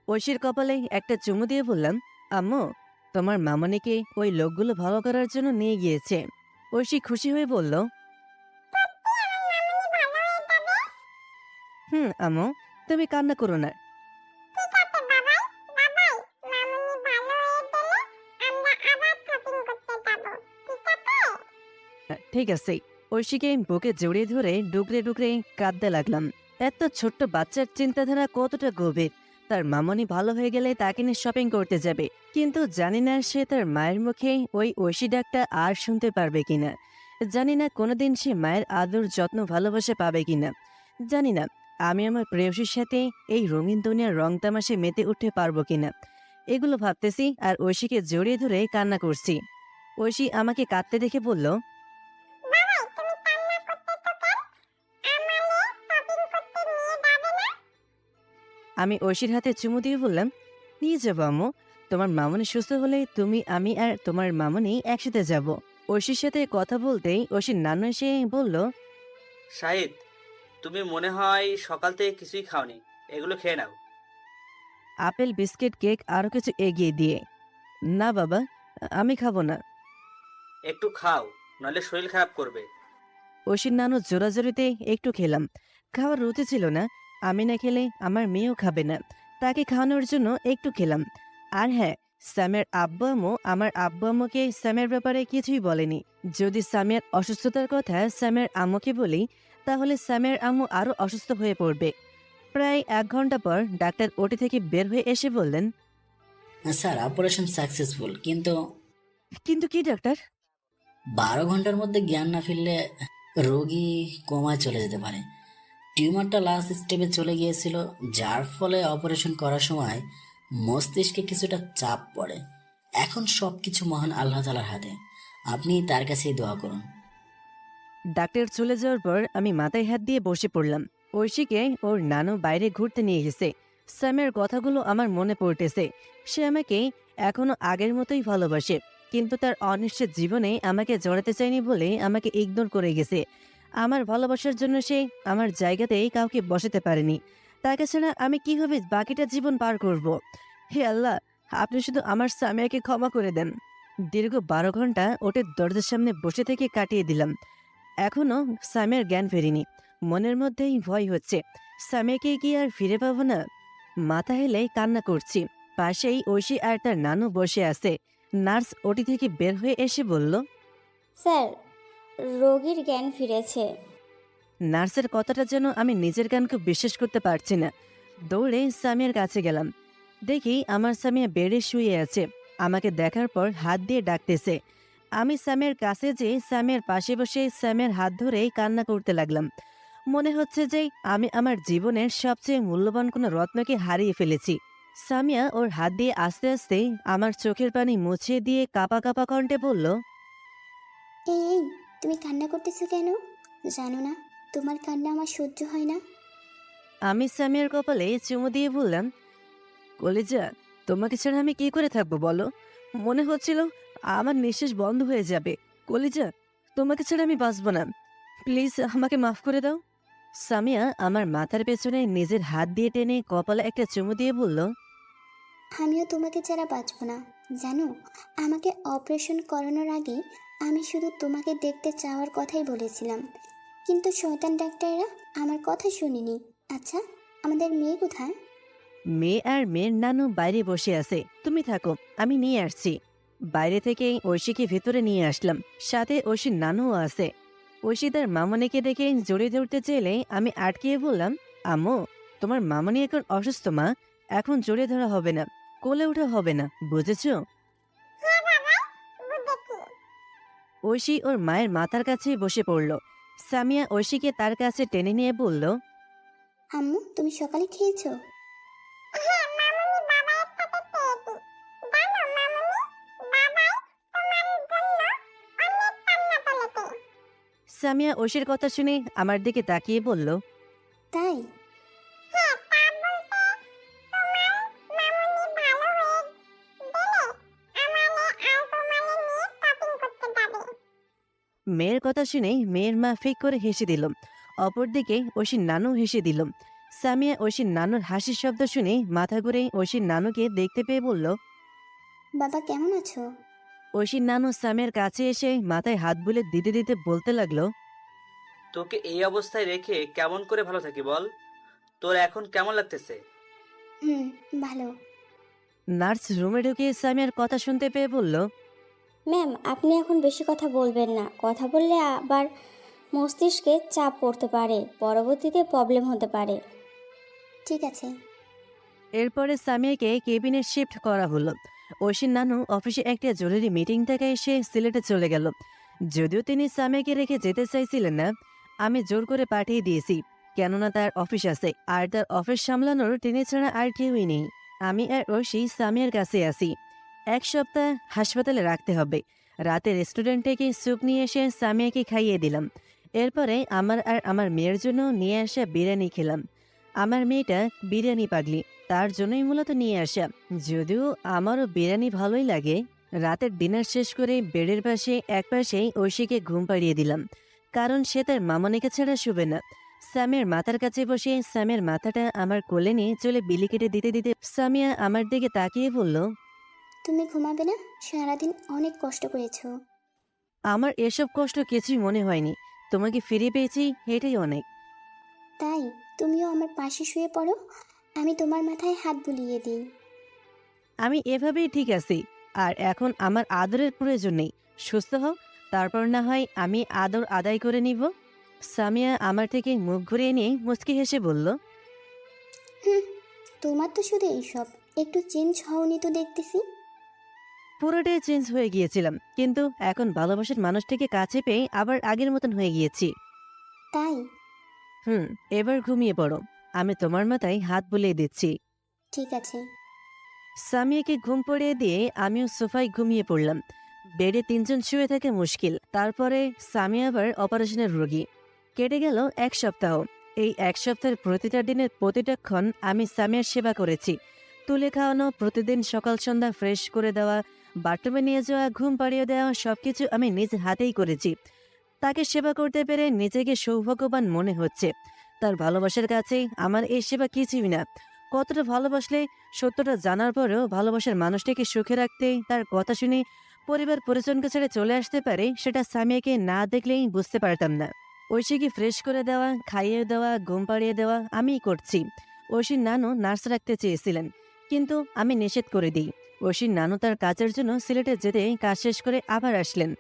ঐশীর কপালে একটা চুমু দিয়ে বললাম, আম্মু, তোমার মামনিকে ওই লোকগুলো ভালো করার জন্য নিয়ে গিয়েছে। ঐশী খুশি হয়ে বলল, আম্মু, তুমি কান্না করো না। ঠিক আছে বাবাই, বাবাই, মামুনি ভালো হয়ে গেলে আমরা আবার শপিং করতে যাব। ঠিক আছে? ঠিক আছে। ঐশীকে বুকে জড়িয়ে ধরে ডুকরে ডুকরে কাঁদতে লাগলাম। এত ছোট্ট বাচ্চার চিন্তাধারা কতটা গভীর। তার মামনি ভালো হয়ে গেলে তাকে নিয়ে শপিং করতে যাবে, কিন্তু জানি না সে তার মায়ের মুখে ওই ঐশী ডাকটা আর শুনতে পারবে কিনা। জানি না কোনোদিন সে মায়ের আদর যত্ন ভালোবাসা পাবে কিনা। জানি না আমি আমার প্রেয়সীর সাথে এই রঙিন দুনিয়ার রং তামাশে মেতে উঠতে পারবো কিনা। এগুলো ভাবতেছি আর ঐশীকে জড়িয়ে ধরে কান্না করছি। ঐশী আমাকে কাঁদতে দেখে বলল, বাবাই, তুমি কান্না করতেছো কেন? আমালে শপিং করতে নিয়ে যাবে না? আমি ঐশীর হাতে চুমু দিয়ে বললাম, নিয়ে যাবো আম্মু। তোমার মামনি সুস্থ হলে তুমি, আমি আর তোমার মামনি একসাথে যাব। ঐশীর সাথে কথা বলতেই ঐশীর নানু এসে বলল, শাহিদ, তুমি মনে হয় সকাল থেকে কিছুই খাওনি, এগুলো খেয়ে নাও। আপেল, বিস্কিট, কেক আরও কিছু এগিয়ে দিয়ে। না বাবা, আমি খাবো না। একটু খাও, নইলে শরীর খারাপ করবে। ঐশীর নানু জোরাজোরিতে একটু খেলাম। খাওয়ার রুচি ছিল না। আমি না খেলে আমার মেয়েও খাবে না, তাকে খাওয়ানোর জন্য একটু খেলাম। আর হ্যাঁ, স্যামের আব্বু আম্মু আমার আব্বু আম্মুকে স্যামের ব্যাপারে কিছুই বলেনি। যদি স্যামের অসুস্থতার কথা স্যামের আম্মুকে বলি, তাহলে স্যামের আম্মু আরও অসুস্থ হয়ে পড়বে। প্রায় 1 ঘন্টা পর ডাক্তার ওটি থেকে বের হয়ে এসে বললেন, স্যার, অপারেশন সাকসেসফুল, কিন্তু কিন্তু কি ডাক্তার? 12 ঘন্টার মধ্যে জ্ঞান না ফিরলে রোগী কোমায় চলে যেতে পারে। টিউমারটা লাস্ট স্টেপে চলে গিয়েছিল, যার ফলে অপারেশন করার সময় মস্তিষ্কে কিছুটা চাপ পড়ে। এখন সবকিছু মহান আল্লাহ তাআলার হাতে, আপনি তার কাছেই দোয়া করুন। ডাক্তার চলে যাওয়ার পর আমি মাথায় হাত দিয়ে বসে পড়লাম। ঐশীকে ওর নানু বাইরে ঘুরতে নিয়ে গেছে। স্যামের কথাগুলো আমার মনে পড়তেছে। সে আমাকে এখনো আগের মতোই ভালোবাসে, কিন্তু তার অনিশ্চিত জীবনে আমাকে জড়াতে চায়নি বলে আমাকে ইগনোর করে গেছে। আমার ভালোবাসার জন্য সে আমার জায়গাতেই কাউকে বসাতে পারেনি। তাকে ছাড়া আমি কিভাবে বাকিটা জীবন পার করব? হে আল্লাহ, আপনি শুধু আমার সামিয়াকে ক্ষমা করে দেন। দীর্ঘ 12 ঘন্টা ওটের দরজার সামনে বসে থেকে কাটিয়ে দিলাম। এখনো সামিয়ার জ্ঞান ফেরেনি। মনের মধ্যেই ভয় হচ্ছে, সামিয়াকে কি আর ফিরে পাবো না? মাথা হেলে কান্না করছি। পাশেই ঐশী আর তার নানু বসে আছে। নার্স ওটি থেকে বের হয়ে এসে বলল, স্যার, রোগীর জ্ঞান ফিরেছে। নার্সের কথাটা যেন আমি নিজের কানকে বিশ্বাস করতে পারছি না। দৌড়ে সামিয়ার কাছে গেলাম। দেখি আমার সামিয়া বেডে শুয়ে আছে। আমাকে দেখার পর হাত দিয়ে ডাকতেছে। আমি সামিয়ার কাছে যে সামিয়ার পাশে বসে সামিয়ার হাত ধরে কান্না করতে লাগলাম। মনে হচ্ছে যে আমি আমার জীবনের সবচেয়ে মূল্যবান কোনো রত্নকে হারিয়ে ফেলেছি। সামিয়া ওর হাত দিয়ে আস্তে আস্তে আমার চোখের পানি মুছিয়ে দিয়ে কাঁপা কাঁপা কণ্ঠে বলল, এই, তুমি কান্না করতেছো কেন? জানো না তোমার কান্না আমার সহ্য হয় না। আমি সামিয়ার কপালে চুমু দিয়ে বললাম, কলিজা, তোমাকে ছাড়া আমি কি করে থাকবো বলো? মনে হচ্ছিল আমার নিঃশ্বাস বন্ধ হয়ে যাবে। কলিজা, তোমাকে ছাড়া আমি বাঁচবো না। প্লিজ আমাকে মাফ করে দাও। সামিয়া আমার মাথার পেছনে নিজের হাত দিয়ে টেনে কপালে একটা চুমু দিয়ে বলল, আমিও তোমাকে ছাড়া বাঁচব না। জানো, আমাকে অপারেশন করানোর আগে আমি শুধু তোমাকে দেখতে চাওয়ার কথাই বলেছিলাম, কিন্তু শয়তান ডাক্তাররা আমার কথা শুনিনি। আচ্ছা, আমাদের মেয়ে কোথায়? মেয়ে আর মেয়ের নানু বাইরে বসে আছে, তুমি থাকো, আমি নিয়ে আসছি। বাইরে থেকে ঐশীকে ভেতরে নিয়ে আসলাম। সাথে ঐশীর নানুও আছে। ঐশী তার মামনিকে দেখে জড়িয়ে ধরতে চাইলে আমি আটকিয়ে বললাম, আম্মু, তোমার মামনি এখন অসুস্থ মা, এখন জড়িয়ে ধরা হবে না, কোলে ওঠা হবে না, বুঝেছো? হ্যাঁ বাবাই, বুঝেছি। ঐশী ওর মায়ের মাথার কাছে বসে পড়ল। সামিয়া ঐশীকে তার কাছে টেনে নিয়ে বলল, আম্মু তুমি সকালে খেয়েছো? হ্যাঁ মামুনি বাবাইয়ের সাথে খেয়েছি। জানো মামুনি, বাবাই তোমার জন্য অনেক কান্না করেছে। সামিয়া ঐশীর কথা শুনে আমার দিকে তাকিয়ে বলল, তাই? হ্যাঁ তা বলতে তোমার মামুনি ভালো হয়ে গেলে আমারে আর তোমারে নিয়ে শপিং করতে যাবে। মেয়ের কথা শুনে মেয়ের মা ফিক করে হেসে দিল। অপরদিকে ঐশীর নানু হেসে দিল। সামিয়া ঐশীর নানুর হাসির শব্দ শুনে মাথা ঘুরে ঐশীর নানুকে দেখতে পেয়ে বলল, বাবা কেমন আছো? ঐশীর নানু সামিয়ার কাছে এসে মাথায় হাত বুলে দিতে দিতে বলতে লাগলো, তোকে এই অবস্থায় রেখে কেমন করে ভালো থাকি বল? তোর এখন কেমন লাগতেছে? ভালো। নার্স রুমে ঢুকে সামিয়ার কথা শুনতে পেয়ে বলল, ম্যাম আপনি এখন বেশি কথা বলবেন না, কথা বললে আবার মস্তিষ্কে চাপ পড়তে পারে, পরবর্তীতে প্রবলেম হতে পারে। ঠিক আছে। এরপরে সামিয়াকে কেবিনে শিফট করা হলো। ঐশীর নানু অফিসে একটা জরুরি মিটিং থেকে এসে সিলেটে চলে গেল। যদিও তিনি সামিয়াকে রেখে যেতে চাইছিলেন না, আমি জোর করে পাঠিয়ে দিয়েছি, কেননা তার অফিস আছে আর তার অফিস সামলানোর তিনি ছাড়া আর কেউই নেই। আমি আর ঐশী সামিয়ার কাছে আছি। 1 সপ্তাহ হাসপাতালে রাখতে হবে। রাতে রেস্টুরেন্ট থেকে স্যুপ নিয়ে এসে সামিয়াকে খাইয়ে দিলাম। এরপরে আমার আর আমার মেয়ের জন্য নিয়ে আসা বিরিয়ানি খেলাম। আমার মেয়েটা বিরিয়ানি পাগলি, তার জন্যই মূলত নিয়ে আসা। যদিও আমারও বিরিয়ানি ভালোই লাগে। রাতের ডিনার শেষ করে বেডের পাশে একপাশেই ঐশীকে ঘুম পাড়িয়ে দিলাম, কারণ সে তার মামনিকে ছাড়া শুবে না। সামিয়ার মাথার কাছে বসে সামিয়ার মাথাটা আমার কোলে নিয়ে চলে বিলি কেটে দিতে দিতে সামিয়া আমার দিকে তাকিয়ে বলল, তুমি ঘুমাবে না? সারাদিন অনেক কষ্ট করেছো। আমার এসব কষ্ট কিছুই মনে হয়নি, তোমাকে ফিরে পেয়েছি এটাই অনেক। তাই তুমিও আমার পাশে শুয়ে পড়ো, আমি তোমার মাথায় হাত বুলিয়ে দিই। আমি এভাবেই ঠিক আছি, আর এখন আমার আদরের প্রয়োজন নেই। সুস্থ হও, তারপর না হয় আমি আদর আদায় করে নিব। সামিয়া আমার থেকে মুখ ঘুরিয়ে নিয়ে মুচকি হেসে বলল, হুম, তোমার তো শুধু এইসব, একটু চেঞ্জ হওনি তো দেখতেছি। পুরোটাই চেঞ্জ হয়ে গিয়েছিলাম, কিন্তু এখন ভালোবাসার মানুষটিকে কাছে পেয়ে আবার আগের মতন হয়ে গিয়েছি। তাই? এবার ঘুমিয়ে পড়ো, আমি তোমার মাথায় হাত বুলিয়ে দিচ্ছি। ঠিক আছে। সামিয়াকে ঘুম পড়িয়ে দিয়ে আমিও সোফায় ঘুমিয়ে পড়লাম। বেডে 3 জন শুয়ে থাকে মুশকিল, তারপরে সামিয়া আবার অপারেশনের রোগী। কেটে গেল 1 সপ্তাহ। এই 1 সপ্তাহের প্রতিটা দিনের প্রতিটা ক্ষণ আমি সামিয়ার সেবা করেছি। তুলে খাওয়ানো, প্রতিদিন সকাল সন্ধ্যা ফ্রেশ করে দেওয়া, বাথরুমে নিয়ে যাওয়া, ঘুম পাড়িয়ে দেওয়া, সবকিছু আমি নিজ হাতেই করেছি। তাকে সেবা করতে পেরে নিজেকে সৌভাগ্যবান মনে হচ্ছে। তার ভালোবাসার কাছে আমার এই সেবা কিছুই না। কতটা ভালোবাসলে, সত্যটা জানার পরেও ভালোবাসার মানুষটাকে সুখে রাখতে তার কথা শুনে পরিবার পরিজনকে ছেড়ে চলে আসতে পারে, সেটা সামিয়াকে না দেখলেই বুঝতে পারতাম না। ঐশীকে ফ্রেশ করে দেওয়া, খাইয়ে দেওয়া, ঘুম পাড়িয়ে দেওয়া আমিই করছি। ঐশীর নানু নার্স রাখতে চেয়েছিলেন, কিন্তু আমি নিষেধ করে দিই। ঐশীর নানু তার কাজের জন্য সিলেটে যেতে কাজ শেষ করে আবার আসলেন।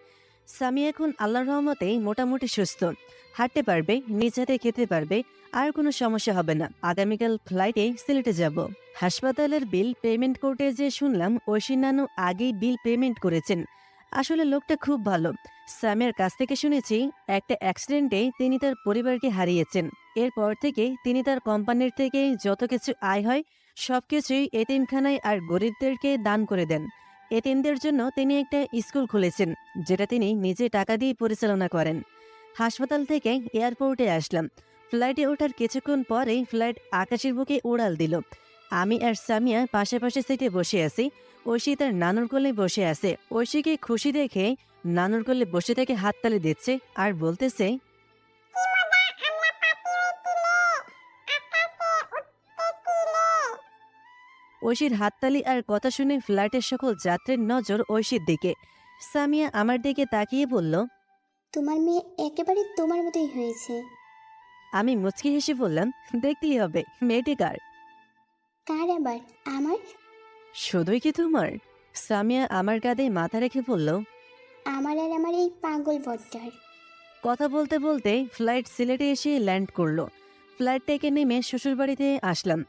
সামিয়া এখন আল্লাহর রহমতে মোটামুটি সুস্থ, হাঁটতে পারবে, নিজ হাতে খেতে পারবে, আর কোনো সমস্যা হবে না। আগামীকাল ফ্লাইটে সিলেটে যাব। হাসপাতালের বিল পেমেন্ট করতে যে শুনলাম ঐশীর নানু আগেই বিল পেমেন্ট করেছেন। আসলে লোকটা খুব ভালো। সামিয়ার কাছ থেকে শুনেছি একটা অ্যাক্সিডেন্টে তিনি তার পরিবারকে হারিয়েছেন। এরপর থেকে তিনি তার কোম্পানির থেকে যত কিছু আয় হয় সবকিছুই এতিমখানায় আর গরিবদেরকে দান করে দেন। এতিমদের জন্য তিনি একটা স্কুল খুলেছেন, যেটা তিনি নিজে টাকা দিয়ে পরিচালনা করেন। হাসপাতাল থেকে এয়ারপোর্টে আসলাম। ফ্লাইটে ওঠার কিছুক্ষণ পরেই ফ্লাইট আকাশের বুকে উড়াল দিল। আমি আর সামিয়া পাশাপাশি সিটে বসে আছি। ঐশী তার নানুর কোলে বসে আছে। ঐশীকে খুশি দেখে নানুর কোলে বসে থেকে হাততালি দিচ্ছে আর বলতেছে, কি মজা, আমরা পাঠিয়েছিলে আকাশে উঠতেছিলে। ঐশীর হাততালি আর কথা শুনে ফ্লাইটের সকল যাত্রীর নজর ঐশীর দিকে। সামিয়া আমার দিকে তাকিয়ে বলল, তোমার মেয়ে একেবারে তোমার মতোই হয়েছে। আমি মুচকি হেসে বললাম, দেখতেই হবে, মেয়েটি কার? কার আবার? আমার? শুধুই কি তোমার? সামিয়া আমার কাঁধে মাথা রেখে বলল। আমার আর আমার এই পাগল বটটার। কথা বলতে বলতে ফ্লাইট সিলেটে এসে ল্যান্ড করলো। ফ্লাইট থেকে নেমে শ্বশুরবাড়িতে আসলাম।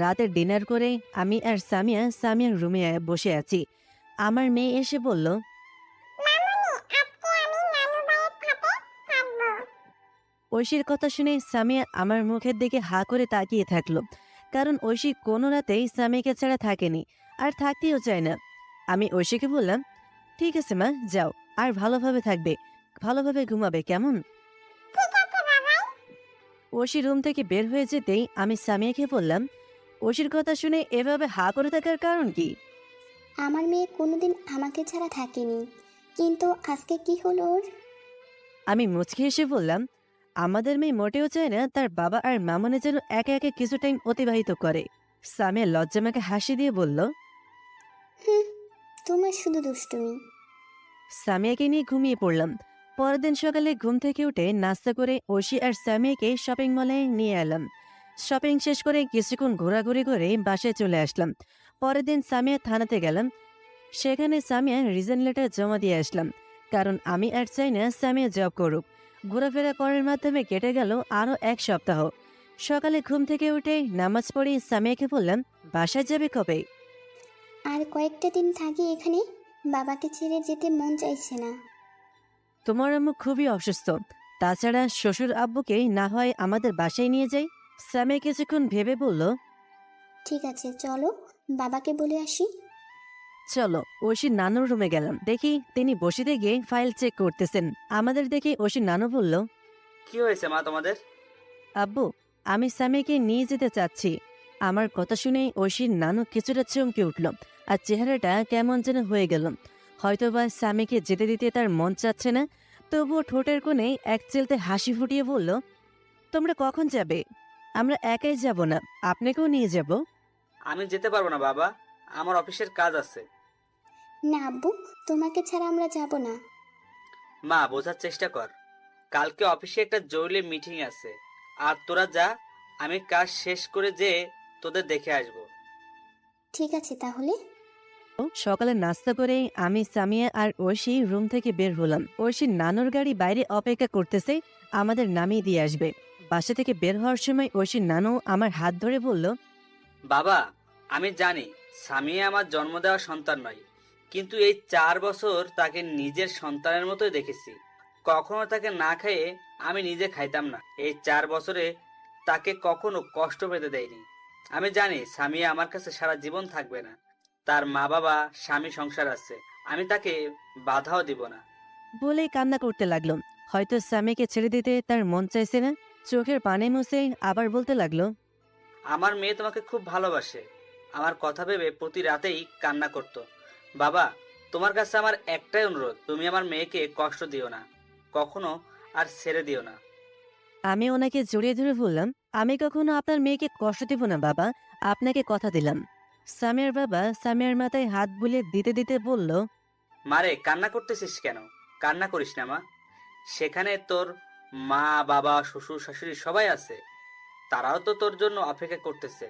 রাতের ডিনার করে আমি আর সামিয়ার রুমে বসে আছি। আমার মেয়ে এসে বলল, মামুনি, আজকে আমি নানু ভাইয়ের সাথে থাকবো। ঐশীর কথা শুনে সামিয়া আমার মুখের দিকে হা করে তাকিয়ে থাকলো, কারণ ঐশী কোনো রাতেই সামিয়াকে ছাড়া থাকেনি আর থাকতেও চায় না। আমি ঐশীকে বললাম, ঠিক আছে মা, যাও, আর ভালোভাবে থাকবে, ভালোভাবে ঘুমাবে, কেমন? ঠিক আছে বাবাই। ঐশী রুম থেকে বের হয়ে যেতেই আমি সামিয়াকে বললাম, ঐশীর কথা শুনে এভাবে হা করে থাকার কারণ কি? আমার মেয়ে কোনোদিন আমাকে ছাড়া থাকেনি, কিন্তু আজকে কি হলো ওর? আমি মুচকি হেসে বললাম, আমাদের মেয়ে মোটেও চায় না তার বাবা আর মামনে যেন একে একে কিছু টাইম অতিবাহিত করে। সামিয়া লজ্জামাকে হাসি দিয়ে বলল। হুম, তোমার শুধু দুষ্টুমি। সামিয়াকে নিয়ে ঘুমিয়ে পড়লাম। পরের দিন সকালে ঘুম থেকে উঠে নাস্তা করে ঐশী আর সামিয়াকে শপিং মলে নিয়ে এলাম। শপিং শেষ করে কিছুক্ষণ ঘোরাঘুরি করে বাসায় চলে আসলাম। পরের দিন সামিয়া থানাতে গেলাম। সেখানে সামিয়া রিজন লেটার জমা দিয়ে আসলাম, কারণ আমি আর চাই না সামিয়া জব করুক। ঘোরাফেরা করার মাধ্যমে কেটে গেল আরও 1 সপ্তাহ। সকালে ঘুম থেকে উঠে নামাজ পড়ে সামিয়াকে বললাম, বাসায় যাবে কবে? আর কয়েকটা দিন থাকি এখানে, বাবাকে ছেড়ে যেতে মন চাইছে না। তোমার আম্মু খুবই অসুস্থ, তাছাড়া শ্বশুর আব্বুকে না হয় আমাদের বাসায় নিয়ে যাই। সামিয়া কিছুক্ষণ ভেবে বলল, ঠিক আছে, চলো বাবাকে বলে আসি। চলো। ঐশীর নানুর রুমে গেলাম, দেখি তিনি বসিতে গিয়ে ফাইল চেক করতেছেন। আমাদের দেখে ঐশীর নানু বলল, কি হয়েছে মা তোমাদের? আব্বু, আমি সামিয়াকে নিয়ে যেতে চাচ্ছি। আমার কথা শুনে ঐশীর নানু কিছুটা চমকে উঠল আর চেহারাটা কেমন যেন হয়ে গেল। হয়তোবা সামিকে যেতে দিতে তার মন চাচ্ছে না, তবুও ঠোঁটের কোণে এক চিলতে হাসি ফুটিয়ে বলল, তোমরা কখন যাবে? আমরা একাই যাব না, আপনাকেও নিয়ে যাব। আমি যেতে পারবো না বাবা, আমার অফিসের কাজ আছে। না আব্বু, তোমাকে ছাড়া আমরা যাব না। মা, বোঝার চেষ্টা কর, কালকে অফিসে একটা জরুরি মিটিং আছে, আর তোরা যা, আমি কাজ শেষ করে যেয়ে তোদের দেখে আসবো। ঠিক আছে তাহলে। সকালে নাস্তা করে আমি, সামিয়া আর ঐশী রুম থেকে বের হলাম। ঐশীর নানুর গাড়ি বাইরে অপেক্ষা করতেছে, আমাদের নামিয়ে দিয়ে আসবে। বাসা থেকে বের হওয়ার সময় ঐশীর নানু আমার হাত ধরে বলল, বাবা, আমি জানি সামিয়া আমার জন্ম দেওয়া সন্তান নয়, কিন্তু এই 4 বছর তাকে নিজের সন্তানের মতোই দেখেছি। কখনো তাকে না খাইয়ে আমি নিজে খাইতাম না। এই 4 বছরে তাকে কখনো কষ্ট পেতে দেয়নি। আমি জানি সামিয়া আমার কাছে সারা জীবন থাকবে না। তার মা বাবা, স্বামী, সংসার আছে, আমি তাকে বাধাও দিব না। বলেই কান্না করতে লাগলো। হয়তো সামিকে ছেড়ে দিতে তার মন চাইছে না। চোখের পানি মুছে আবার বলতে লাগলো, আমার মেয়ে তোমাকে খুব ভালোবাসে। আমার কথা ভেবে প্রতি রাতেই কান্না করতো। বাবা, তোমার কাছে আমার একটাই অনুরোধ, তুমি আমার মেয়েকে কষ্ট দিও না, কখনো আর ছেড়ে দিও না। আমি ওনাকে জড়িয়ে ধরে বললাম, আমি কখনো আপনার মেয়েকে কষ্ট দেব না বাবা, আপনাকে কথা দিলাম। সামিয়ার বাবা সামিয়ার মাথায় হাত বুলিয়ে দিতে দিতে বলল, মারে, কান্না করতেছিস কেন? কান্না করিস না মা, সেখানে তোর মা, বাবা, শ্বশুর, শাশুড়ি সবাই আছে, তারাও তো তোর জন্য অপেক্ষা করতেছে।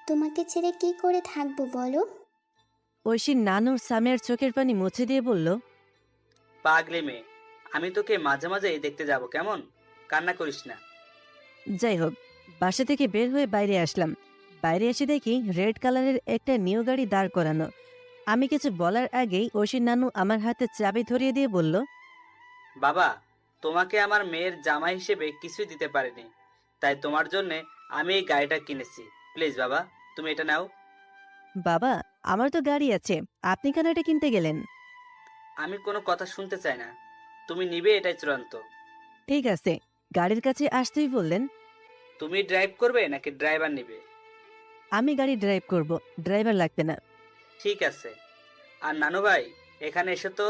তোমাকে ছেড়ে কি করে থাকবো বলো? ঐশীর নানুর সামিয়ার চোখের পানি মুছে দিয়ে বলল, পাগলি মেয়ে, আমি তোকে মাঝে মাঝেই দেখতে যাব, কেমন? কান্না করিস না। যাই হোক, বাসা থেকে বের হয়ে বাইরে আসলাম। বাইরে এসে দেখি রেড কালারের একটা নিউ গাড়ি দাঁড় করানো। আমি কিছু বলার আগেই ঐশীর নানু আমার হাতে চাবি ধরিয়ে দিয়ে বলল, বাবা, তোমাকে আমার মেয়ের জামাই হিসেবে কিছুই দিতে পারিনি, তাই তোমার জন্যে আমি এই গাড়িটা কিনেছি। প্লিজ বাবা, তুমি এটা নাও। বাবা, আমার তো গাড়ি আছে, আপনি কেন এটা কিনতে গেলেন? আমি কোনো কথা শুনতে চাই না, তুমি নিবে এটাই চূড়ান্ত। ঠিক আছে। গাড়ির কাছে আসতেই বললেন, তুমি ড্রাইভ করবে নাকি ড্রাইভার নিবে? আমি গাড়ি ড্রাইভ করব, ড্রাইভার লাগবে না। ঠিক আছে। আর নানু ভাই, এখানে এসে তো।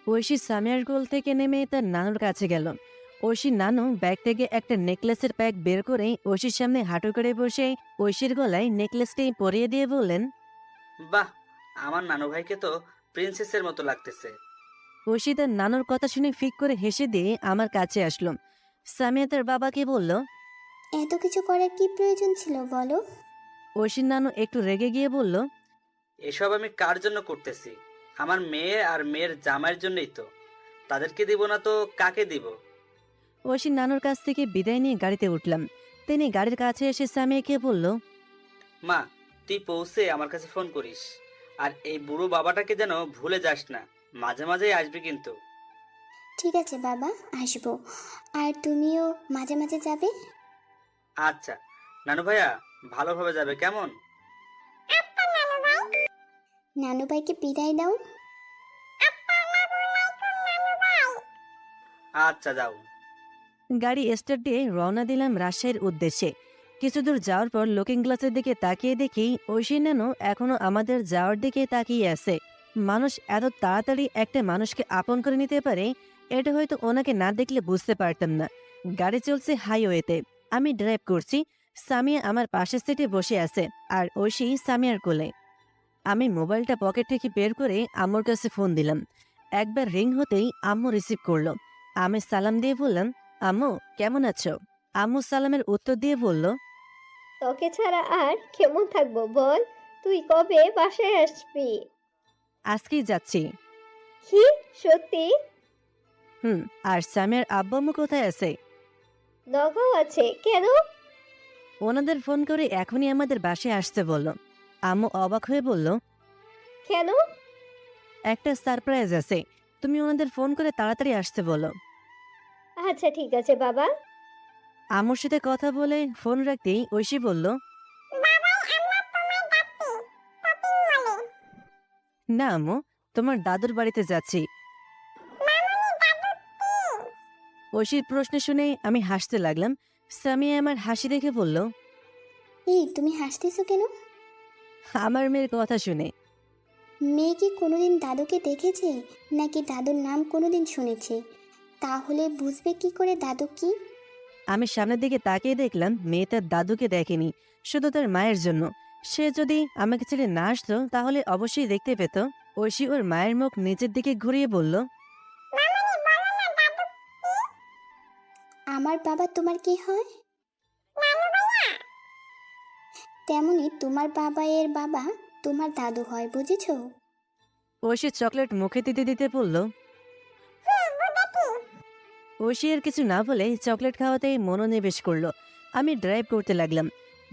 ঐশী সামিয়ার কোল থেকে নেমে তার নানুর কাছে গেল। ঐশীর নানু ব্যাগ থেকে একটা নেকলেসের প্যাক বের করে ঐশীর সামনে হাঁটু করে বসে ঐশীর গলায় নেকলেসটি পরিয়ে দিয়ে বললেন, বাহ, আমার নানু ভাইকে তো প্রিন্সেসের মতো লাগতেছে। ঐশী তার নানুর কথা শুনে ফিক করে হেসে দিয়ে আমার কাছে আসলো। সামিয়া তার বাবাকে বলল, এত কিছু করার কি প্রয়োজন ছিল বলো? ঐশীর নানু একটু রেগে গিয়ে বলল, এসব আমি কার জন্য করতেছি? আমার মেয়ে আর মেয়ের জামাইয়ের জন্যই তো। তাদেরকে দিব না তো কাকে দিব? ঐশীর নানুর কাছ থেকে বিদায় নিয়ে গাড়িতে উঠলাম। তিনি গাড়ির কাছে এসে সামিয়াকে বলল, মা, তুই পৌঁছে আমার কাছে ফোন করিস, আর এই বুড়ো বাবাটাকে যেন ভুলে যাস না, মাঝে মাঝেই আসবি কিন্তু। ঠিক আছে বাবা, আসবো। আর তুমিও মাঝে মাঝে যাবে। আচ্ছা নানু ভাইয়া, ভালোভাবে যাবে কেমন? আচ্ছা নানু ভাই। নানু ভাইকে বিদায় দাও। আসসালামু আলাইকুম নানু ভাই। আচ্ছা যাও। গাড়ি স্টার্ট দিয়ে রওনা দিলাম রাজশাহীর উদ্দেশ্যে। কিছু দূর যাওয়ার পর লুকিং গ্লাসের দিকে তাকিয়ে দেখি ঐশী নানু এখনো আমাদের যাওয়ার দিকে তাকিয়ে আছে। মানুষ এত তাড়াতাড়ি একটা মানুষকে আপন করে নিতে পারে, এটা হয়তো ওনাকে না দেখলে বুঝতে পারতাম না। গাড়ি চলছে হাইওয়েতে, আমি ড্রাইভ করছি, সামিয়া আমার পাশের সিটে বসে আছে আর ঐশী সামিয়ার কোলে। আমি মোবাইলটা পকেট থেকে বের করে আম্মুর কাছে ফোন দিলাম। একবার রিং হতেই আম্মু রিসিভ করলো। আমি সালাম দিয়ে বললাম, আম্মু কেমন আছো? আম্মু সালামের উত্তর দিয়ে বলল, তোকে ছাড়া আর কেমন থাকবো বল? তুই কবে বাসায় আসবি? আজকেই যাচ্ছি। কি সত্যি? আর সামিয়ার আব্বু আম্মু কোথায় আছে? নগাঁও আছে কেন? ওনাদের ফোন করে এখনই আমাদের বাসায় আসতে বলল। আম্মু অবাক হয়ে বলল, কেন? একটা সারপ্রাইজ আছে, তুমি ওনাদের ফোন করে তাড়াতাড়ি আসতে বলো। আচ্ছা ঠিক আছে বাবা। আম্মুর সাথে কথা বলে ফোন রাখতেই ঐশী বলল, বাবাই আমরা তোমায় ডাকছি শপিং মলে। না আম্মু, তোমার দাদুর বাড়িতে যাচ্ছি। মামুনি দাদু কি? ঐশীর প্রশ্ন শুনে আমি হাসতে লাগলাম। সামিয়া আমার হাসি দেখে বলল, এই তুমি হাসতেছো কেন? আমার মেয়ের কথা শুনে। মেয়ে কি কোনোদিন দাদুকে দেখেছে, নাকি দাদুর নাম কোনোদিন শুনেছে? তাহলে বুঝবে কি করে দাদু কি? আমি সামনের দিকে তাকিয়ে দেখলাম মেয়ে তার দাদুকে দেখেনি, শুধু তার মায়ের জন্য। সে যদি আমাকে ছেড়ে না আসতো তাহলে অবশ্যই দেখতে পেত। ঐশী ওর মায়ের মুখ নিচের দিকে ঘুরিয়ে বলল, মামুনি বলো না দাদু কি? আমার বাবা তোমার কি হয়? নানু ভাইয়া। তেমনি তোমার বাবা এর বাবা তোমার দাদু হয়, বুঝেছো? ঐশী চকলেট মুখে দিতে দিতে বলল। বুঝেছি। ঐশী এর কিছু না বলে চকলেট খাওয়াতেই মনোনিবেশ করলো। আমি ড্রাইভ করতে লাগলাম।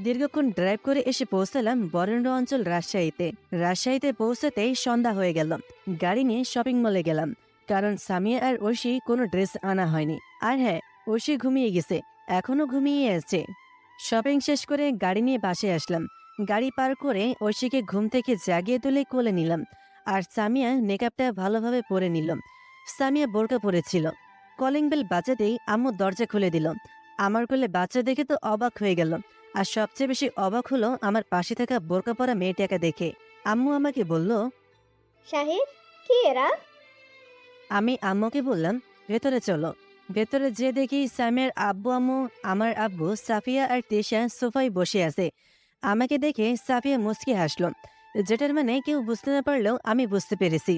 দীর্ঘক্ষণ ড্রাইভ করে এসে পৌঁছালাম বরেন্দ্র অঞ্চল রাজশাহীতে। রাজশাহীতে পৌঁছাতেই সন্ধ্যা হয়ে গেল। গাড়ি নিয়ে শপিং মলে গেলাম, কারণ সামিয়া আর ঐশী কোনো ড্রেস আনা হয়নি। আর হ্যাঁ, ঐশী ঘুমিয়ে গেছে, এখনো ঘুমিয়ে আছে। শপিং শেষ করে গাড়ি নিয়ে বাসায় আসলাম। গাড়ি পার করে ঐশীকে ঘুম থেকে জাগিয়ে তুলে কোলে নিলাম, আর সামিয়া মেকআপটা ভালোভাবে পরে নিল। সামিয়া বোরকা পরেছিল। কলিং বেল বাজাতেই আম্মু দরজা খুলে দিল। আমার কোলে বাচ্চা দেখে তো অবাক হয়ে গেল, আর সবচেয়ে বেশি অবাক হলো আমার পাশে থাকা বোরকা পরা মেয়েটাকে দেখে। আম্মু আমাকে বলল, শাহিদ, কি এরা? আমি আম্মুকে বললাম, ভেতরে চলো। ভেতরে যে দেখি সামিয়ার আব্বু আম্মু, আমার আব্বু, সাফিয়া আর তেশা সোফায় বসে আছে। আমাকে দেখে সাফিয়া মুচকি হাসলো, যেটার মানে কেউ বুঝতে না পারলেও আমি বুঝতে পেরেছি।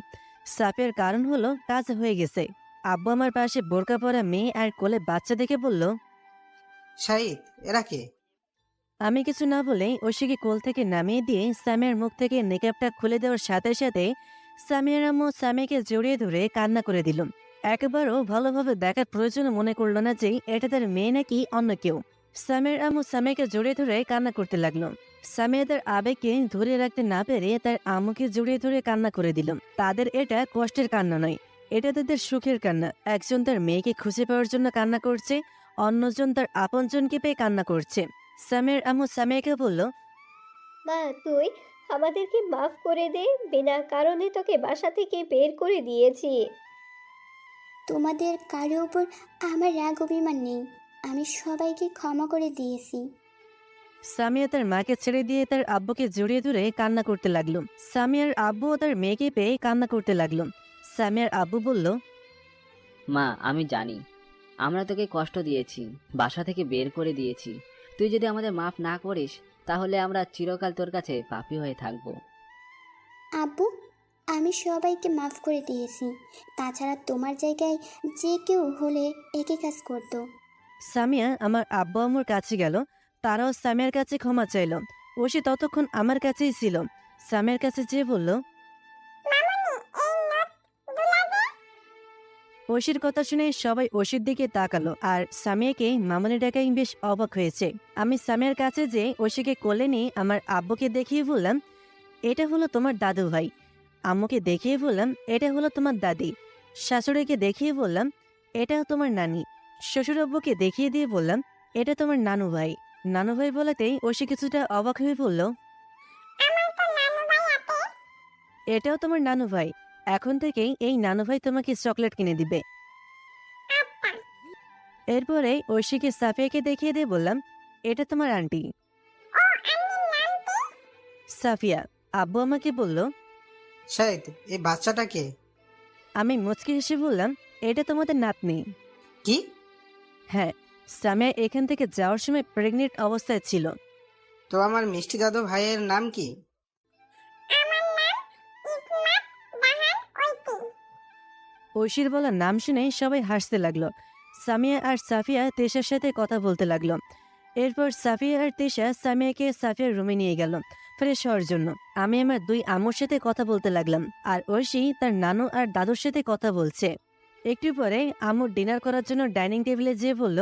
সাফিয়ার কারণ হলো কাজ হয়ে গেছে। আব্বু আমার পাশে বোরকা পরা মেয়ে আর কোলে বাচ্চা দেখে বলল, শাহিদ, এরা কে? আমি কিছু না বলে ঐশীকে কোল থেকে নামিয়ে দিয়ে সামিয়ার মুখ থেকে মেকআপটা খুলে দেওয়ার সাথে সাথে সামিয়ার আম্মু সামিয়াকে জড়িয়ে ধরে কান্না করে দিল। একবারও ভালোভাবে দেখার প্রয়োজন মনে করলো না যে এটা তার মেয়ে নাকি অন্য কেউ। সামিয়ার আম্মু সামিয়াকে জড়িয়ে ধরে কান্না করতে লাগলো। সামিয়া তার আবেগকে ধরে রাখতে না পেরে তার আম্মুকে জড়িয়ে ধরে কান্না করে দিল। তাদের এটা কষ্টের কান্না নয়, এটা তাদের সুখের কান্না। একজন তার মেয়েকে খুঁজে পাওয়ার জন্য কান্না করছে, অন্যজন তার আপনজনকে পেয়ে কান্না করছে। সামিয়ার আম্মু সামিয়াকে বলল, মা তুই আমাদেরকে মাফ করে দে, বিনা কারণে তোকে বাসা থেকে বের করে দিয়েছি। তোমাদের কারো উপর আমার রাগ অভিমান নেই, আমি সবাইকে ক্ষমা করে দিয়েছি। সামিয়া তার মাকে ছেড়ে দিয়ে তার আব্বুকে জড়িয়ে ধরে কান্না করতে লাগলো। সামিয়ার আব্বু ও তার মেয়েকে পেয়ে কান্না করতে লাগলো। সামিয়ার আব্বু বলল, মা আমি জানি আমরা তোকে কষ্ট দিয়েছি, বাসা থেকে বের করে দিয়েছি। তুই যদি আমাদের মাফ না করিস তাহলে আমরা চিরকাল তোর কাছে পাপী হয়ে থাকব। আব্বু, আমি সবাইকে মাফ করে দিয়েছি। তাছাড়া তোমার জায়গায় যে কেউ হলে একই কাজ করতো। সামিয়া আমার আব্বু আম্মুর কাছে গেল, তারাও সামিয়ার কাছে ক্ষমা চাইল। ঐশী ততক্ষণ আমার কাছেই ছিল। সামিয়ার কাছে যেয়ে বলল, মামুনি এই নোট দুলা দে। ঐশীর কথা শুনে সবাই ঐশীর দিকে তাকালো, আর সামিয়াকে মামনি ডাকাই বেশ অবাক হয়েছে। আমি সামিয়ার কাছে যে ঐশীকে কোলে নিয়ে আমার আব্বুকে দেখিয়ে বললাম, এটা হলো তোমার দাদু ভাই। আম্মুকে দেখিয়ে বললাম, এটা হলো তোমার দাদি। শাশুড়িকে দেখিয়ে বললাম, এটা তোমার নানি। শ্বশুর আব্বুকে দেখিয়ে দিয়ে বললাম, এটা তোমার নানু ভাই। নানু ভাই বলাতেই ঐশী কিছুটা অবাক হয়ে বলল, আমার তো নানু ভাই আছে। এটাও তোমার নানু ভাই। এখন থেকেই এই নানু ভাই তোমাকে চকলেট কিনে দিবে। আচ্ছা। এরপরে ঐশীকে সাফিয়াকে দেখিয়ে দিয়ে বললাম, এটা তোমার আন্টি ও আন্টির নাম কি? সাফিয়া। আব্বু আমাকে বলল। শাহিদ, এই বাচ্চাটাকে আমি মুচকি হেসে বললাম, এটা তোমাদের নাতনি। কি? হ্যাঁ, সামিয়া এখান থেকে যাওয়ার সময় প্রেগনেন্ট অবস্থায় ছিল। তো আমার মিষ্টি দাদু ভাইয়ের নাম কি? আমার নাম ইকমাত বাহান ঐতি। ঐশীর বলা নাম শুনে সবাই হাসতে লাগলো। সামিয়া আর সাফিয়া তেশার সাথে কথা বলতে লাগলো। এরপর সাফিয়া আর তেশা সামিয়াকে সাফিয়ার রুমে নিয়ে গেল ফ্রেশ হওয়ার জন্য। আমি আমার দুই আম্মুর সাথে কথা বলতে লাগলাম, আর ঐশী তার নানু আর দাদুর সাথে কথা বলছে। একটু পরে আম্মু ডিনার করার জন্য ডাইনিং টেবিলে যেয়ে বলল,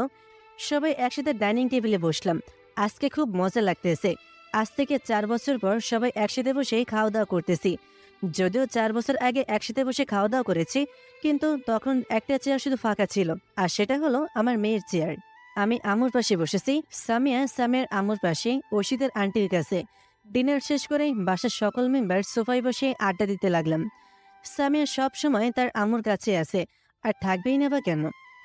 সবাই একসাথে ডাইনিং টেবিলে বসলাম। আজকে খুব মজা লাগতেছে। আজ থেকে 4 বছর পর সবাই একসাথে বসে খাওয়া দাওয়া করতেছি। যদিও 4 বছর আগে একসাথে বসে খাওয়া দাওয়া করেছি, কিন্তু তখন একটা চেয়ার শুধু ফাঁকা ছিল, আর সেটা হলো আমার মেয়ের চেয়ার। আমি আম্মুর পাশে বসেছি, সামিয়া সামিয়ার আম্মুর পাশে, ঐশীদের আন্টির কাছে। ডিনার শেষ করে বাসার সকল মেম্বার সোফায় বসে আড্ডা দিতে লাগলাম। সামিয়া সব সময় তার আম্মুর কাছে আছে, আর থাকবেই না বা কেন।